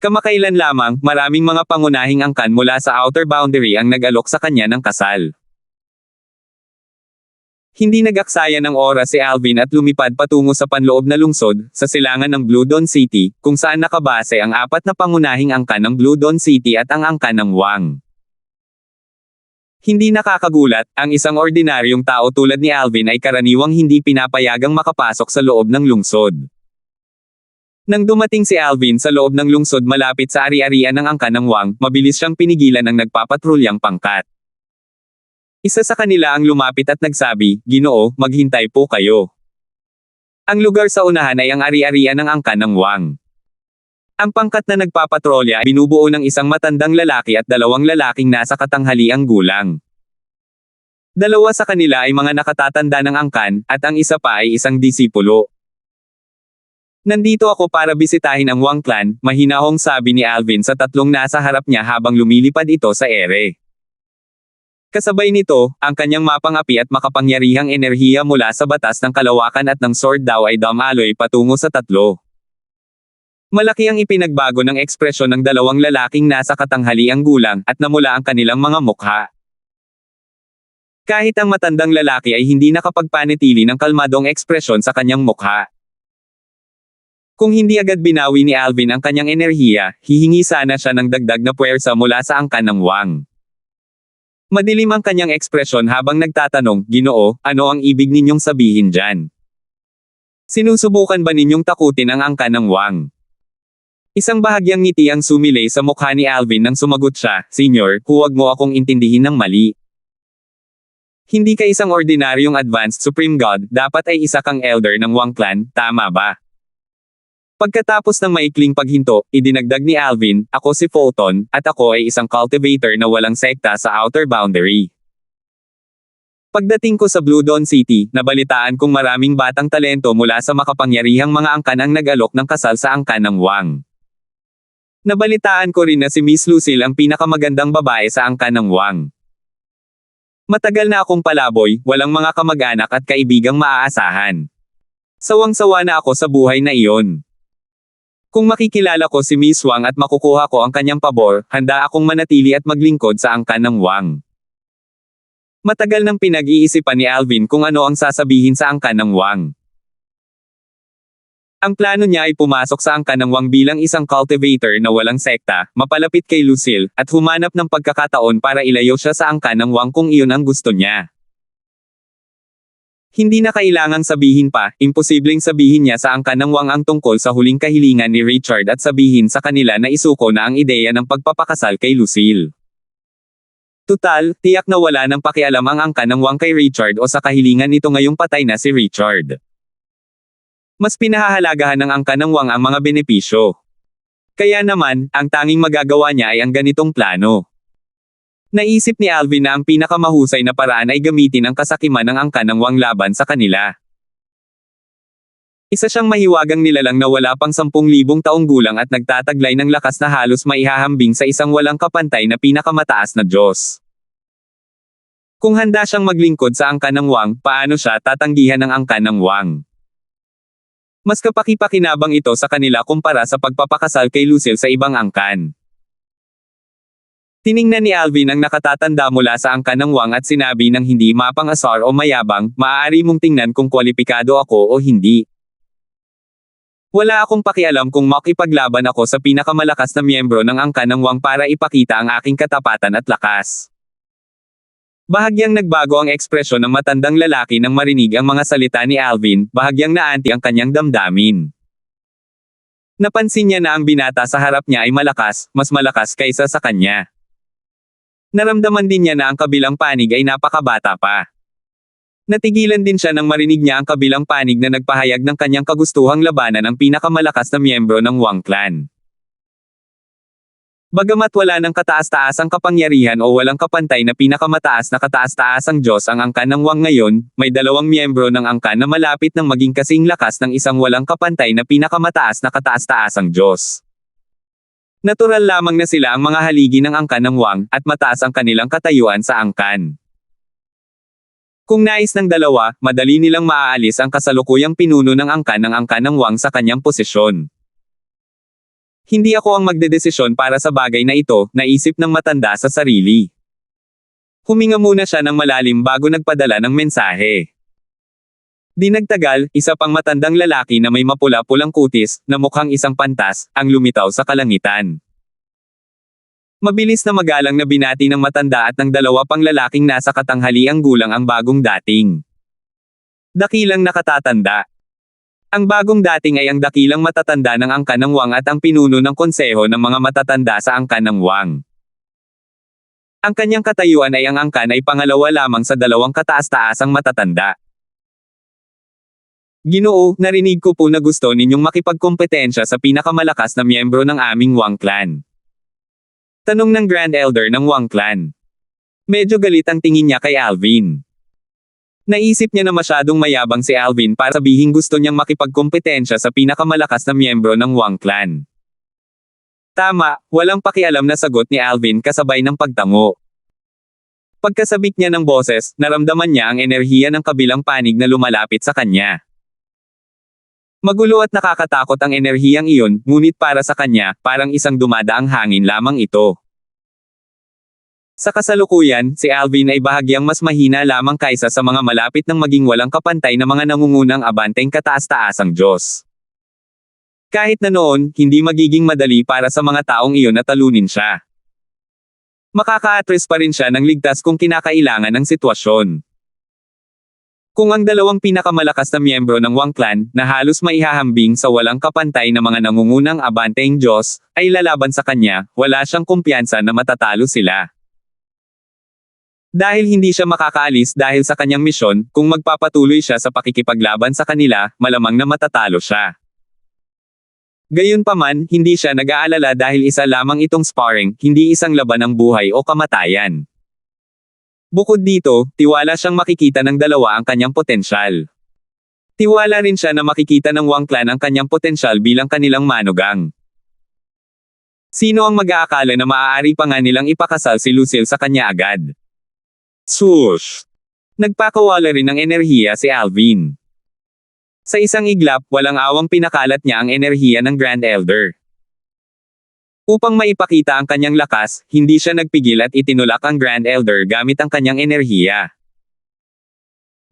Kamakailan lamang, maraming mga pangunahing angkan mula sa outer boundary ang nag-alok sa kanya ng kasal. Hindi nag-aksaya ng oras si Alvin at lumipad patungo sa panloob na lungsod, sa silangan ng Blue Dawn City, kung saan nakabase ang apat na pangunahing angkan ng Blue Dawn City at ang angkan ng Wang. Hindi nakakagulat, ang isang ordinaryong tao tulad ni Alvin ay karaniwang hindi pinapayagang makapasok sa loob ng lungsod. Nang dumating si Alvin sa loob ng lungsod malapit sa ari-arian ng angkan ng Wang, mabilis siyang pinigilan ng nagpapatrulyang pangkat. Isa sa kanila ang lumapit at nagsabi, "Ginoo, maghintay po kayo." Ang lugar sa unahan ay ang ari-arian ng angkan ng Wang. Ang pangkat na nagpapatrolya ay binubuo ng isang matandang lalaki at dalawang lalaking nasa katanghaliang gulang. Dalawa sa kanila ay mga nakatatanda ng angkan, at ang isa pa ay isang disipulo. "Nandito ako para bisitahin ang Wang clan," mahinahong sabi ni Alvin sa tatlong nasa harap niya habang lumilipad ito sa ere. Kasabay nito, ang kanyang mapang-api at makapangyarihang enerhiya mula sa batas ng kalawakan at ng sword daw ay dumaloy patungo sa tatlo. Malaki ang ipinagbago ng ekspresyon ng dalawang lalaking nasa katanghaliang gulang at namula ang kanilang mga mukha. Kahit ang matandang lalaki ay hindi nakapagpanitili ng kalmadong ekspresyon sa kanyang mukha. Kung hindi agad binawi ni Alvin ang kanyang enerhiya, hihingi sana siya ng dagdag na puwersa mula sa angkan ng Wang. Madilim ang kanyang ekspresyon habang nagtatanong, "Ginoo, ano ang ibig ninyong sabihin dyan? Sinusubukan ba ninyong takutin ang angkan ng Wang?" Isang bahagyang ngiti ang sumilay sa mukha ni Alvin nang sumagot siya, "Senyor, huwag mo akong intindihin ng mali. Hindi ka isang ordinaryong advanced supreme god, dapat ay isa kang elder ng Wang clan, tama ba?" Pagkatapos ng maikling paghinto, idinagdag ni Alvin, "Ako si Fulton, at ako ay isang cultivator na walang sekta sa outer boundary. Pagdating ko sa Blue Dawn City, nabalitaan kong maraming batang talento mula sa makapangyarihang mga angkan ang nag-alok ng kasal sa angkan ng Wang. Nabalitaan ko rin na si Miss Lucille ang pinakamagandang babae sa angkan ng Wang. Matagal na akong palaboy, walang mga kamag-anak at kaibigang maaasahan. Sawang-sawa na ako sa buhay na iyon. Kung makikilala ko si Miss Wang at makukuha ko ang kanyang pabor, handa akong manatili at maglingkod sa angkan ng Wang." Matagal nang pinag-iisipan ni Alvin kung ano ang sasabihin sa angkan ng Wang. Ang plano niya ay pumasok sa angkan ng Wang bilang isang cultivator na walang sekta, mapalapit kay Lucille, at humanap ng pagkakataon para ilayo siya sa angkan ng Wang kung iyon ang gusto niya. Hindi na kailangang sabihin pa, imposibleng sabihin niya sa angkan ng Wang ang tungkol sa huling kahilingan ni Richard at sabihin sa kanila na isuko na ang ideya ng pagpapakasal kay Lucille. Tutal, tiyak na wala nang pakialam ang angkan ng Wang kay Richard o sa kahilingan nito ngayong patay na si Richard. Mas pinahahalagahan ng angkan ng Wang ang mga benepisyo. Kaya naman, ang tanging magagawa niya ay ang ganitong plano. Naisip ni Alvin na ang pinakamahusay na paraan ay gamitin ang kasakiman ng angkan ng Wang laban sa kanila. Isa siyang mahiwagang nilalang na wala pang 10,000 taong gulang at nagtataglay ng lakas na halos maihahambing sa isang walang kapantay na pinakamataas na Diyos. Kung handa siyang maglingkod sa angkan ng Wang, paano siya tatanggihan ng angkan ng Wang? Mas kapaki-pakinabang ito sa kanila kumpara sa pagpapakasal kay Lucille sa ibang angkan. Tiningnan ni Alvin ang nakatatanda mula sa angkan ng Wang at sinabi ng hindi mapang-asar o mayabang, "Maaari mong tingnan kung kwalipikado ako o hindi. Wala akong pakialam kung makipaglaban ako sa pinakamalakas na miyembro ng angkan ng Wang para ipakita ang aking katapatan at lakas." Bahagyang nagbago ang ekspresyon ng matandang lalaki nang marinig ang mga salita ni Alvin, bahagyang naanti ang kanyang damdamin. Napansin niya na ang binata sa harap niya ay malakas, mas malakas kaysa sa kanya. Naramdaman din niya na ang kabilang panig ay napakabata pa. Natigilan din siya nang marinig niya ang kabilang panig na nagpahayag ng kanyang kagustuhang labanan ang pinakamalakas na miyembro ng Wang clan. Bagamat wala ng kataas-taasang kapangyarihan o walang kapantay na pinakamataas na kataas-taasang Diyos ang angkan ng Wang ngayon, may dalawang miyembro ng angkan na malapit ng maging kasing lakas ng isang walang kapantay na pinakamataas na kataas-taasang Diyos. Natural lamang na sila ang mga haligi ng angkan ng Wang, at mataas ang kanilang katayuan sa angkan. Kung nais ng dalawa, madali nilang maaalis ang kasalukuyang pinuno ng angkan ng Wang sa kanyang posisyon. "Hindi ako ang magdedesisyon para sa bagay na ito," naisip ng matanda sa sarili. Huminga muna siya ng malalim bago nagpadala ng mensahe. Di nagtagal, isa pang matandang lalaki na may mapula-pulang kutis, na mukhang isang pantas, ang lumitaw sa kalangitan. Mabilis na magalang na binati ng matanda at ng dalawa pang lalaking nasa katanghaliang gulang ang bagong dating. Dakilang nakatatanda. Ang bagong dating ay ang dakilang matatanda ng angkan ng Wang at ang pinuno ng konseho ng mga matatanda sa angkan ng Wang. Ang kanyang katayuan ay ang angkan ay pangalawa lamang sa dalawang kataas-taasang matatanda. "Ginoo, narinig ko po na gusto ninyong makipagkompetensya sa pinakamalakas na miyembro ng aming Wang clan." Tanong ng Grand Elder ng Wang clan. Medyo galit ang tingin niya kay Alvin. Naisip niya na masyadong mayabang si Alvin para sabihing gusto niyang makipagkompetensya sa pinakamalakas na miyembro ng Wang clan. Tama, walang pakialam na sagot ni Alvin kasabay ng pagtango. Pagkasabik niya ng boses, naramdaman niya ang enerhiya ng kabilang panig na lumalapit sa kanya. Magulo at nakakatakot ang enerhiyang iyon, ngunit para sa kanya, parang isang dumadaang hangin lamang ito. Sa kasalukuyan, si Alvin ay bahagyang mas mahina lamang kaysa sa mga malapit ng maging walang kapantay na mga nangungunang abanteng kataas-taasang Diyos. Kahit na noon, hindi magiging madali para sa mga taong iyon na talunin siya. Makaka-address pa rin siya ng ligtas kung kinakailangan ng sitwasyon. Kung ang dalawang pinakamalakas na miyembro ng Wang Clan, na halos maihahambing sa walang kapantay na mga nangungunang abanteng Diyos, ay lalaban sa kanya, wala siyang kumpiyansa na matatalo sila. Dahil hindi siya makakaalis dahil sa kanyang misyon, kung magpapatuloy siya sa pakikipaglaban sa kanila, malamang na matatalo siya. Gayunpaman, hindi siya nag-aalala dahil isa lamang itong sparring, hindi isang laban ng buhay o kamatayan. Bukod dito, tiwala siyang makikita ng dalawa ang kanyang potensyal. Tiwala rin siya na makikita ng Wang Clan ang kanyang potensyal bilang kanilang manugang. Sino ang mag-aakala na maaari pa nga nilang ipakasal si Lucille sa kanya agad? Swoosh! Nagpakawala rin ng enerhiya si Alvin. Sa isang iglap, walang awang pinakalat niya ang enerhiya ng Grand Elder. Upang maipakita ang kanyang lakas, hindi siya nagpigil at itinulak ang Grand Elder gamit ang kanyang enerhiya.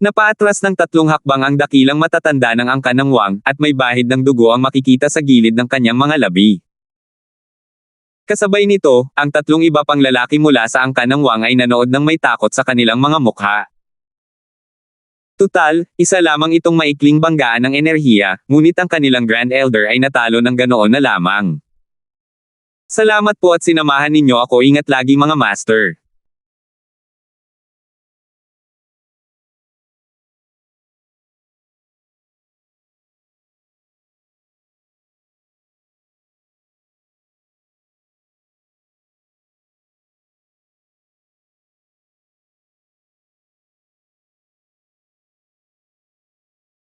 Napaatras ng 3 hakbang ang dakilang matatanda ng angkan ng Wang, at may bahid ng dugo ang makikita sa gilid ng kanyang mga labi. Kasabay nito, ang 3 iba pang lalaki mula sa angkan ng Wang ay nanood ng may takot sa kanilang mga mukha. Tutal, isa lamang itong maikling banggaan ng enerhiya, ngunit ang kanilang Grand Elder ay natalo ng ganoon na lamang. Salamat po at sinamahan ninyo ako, ingat lagi mga master.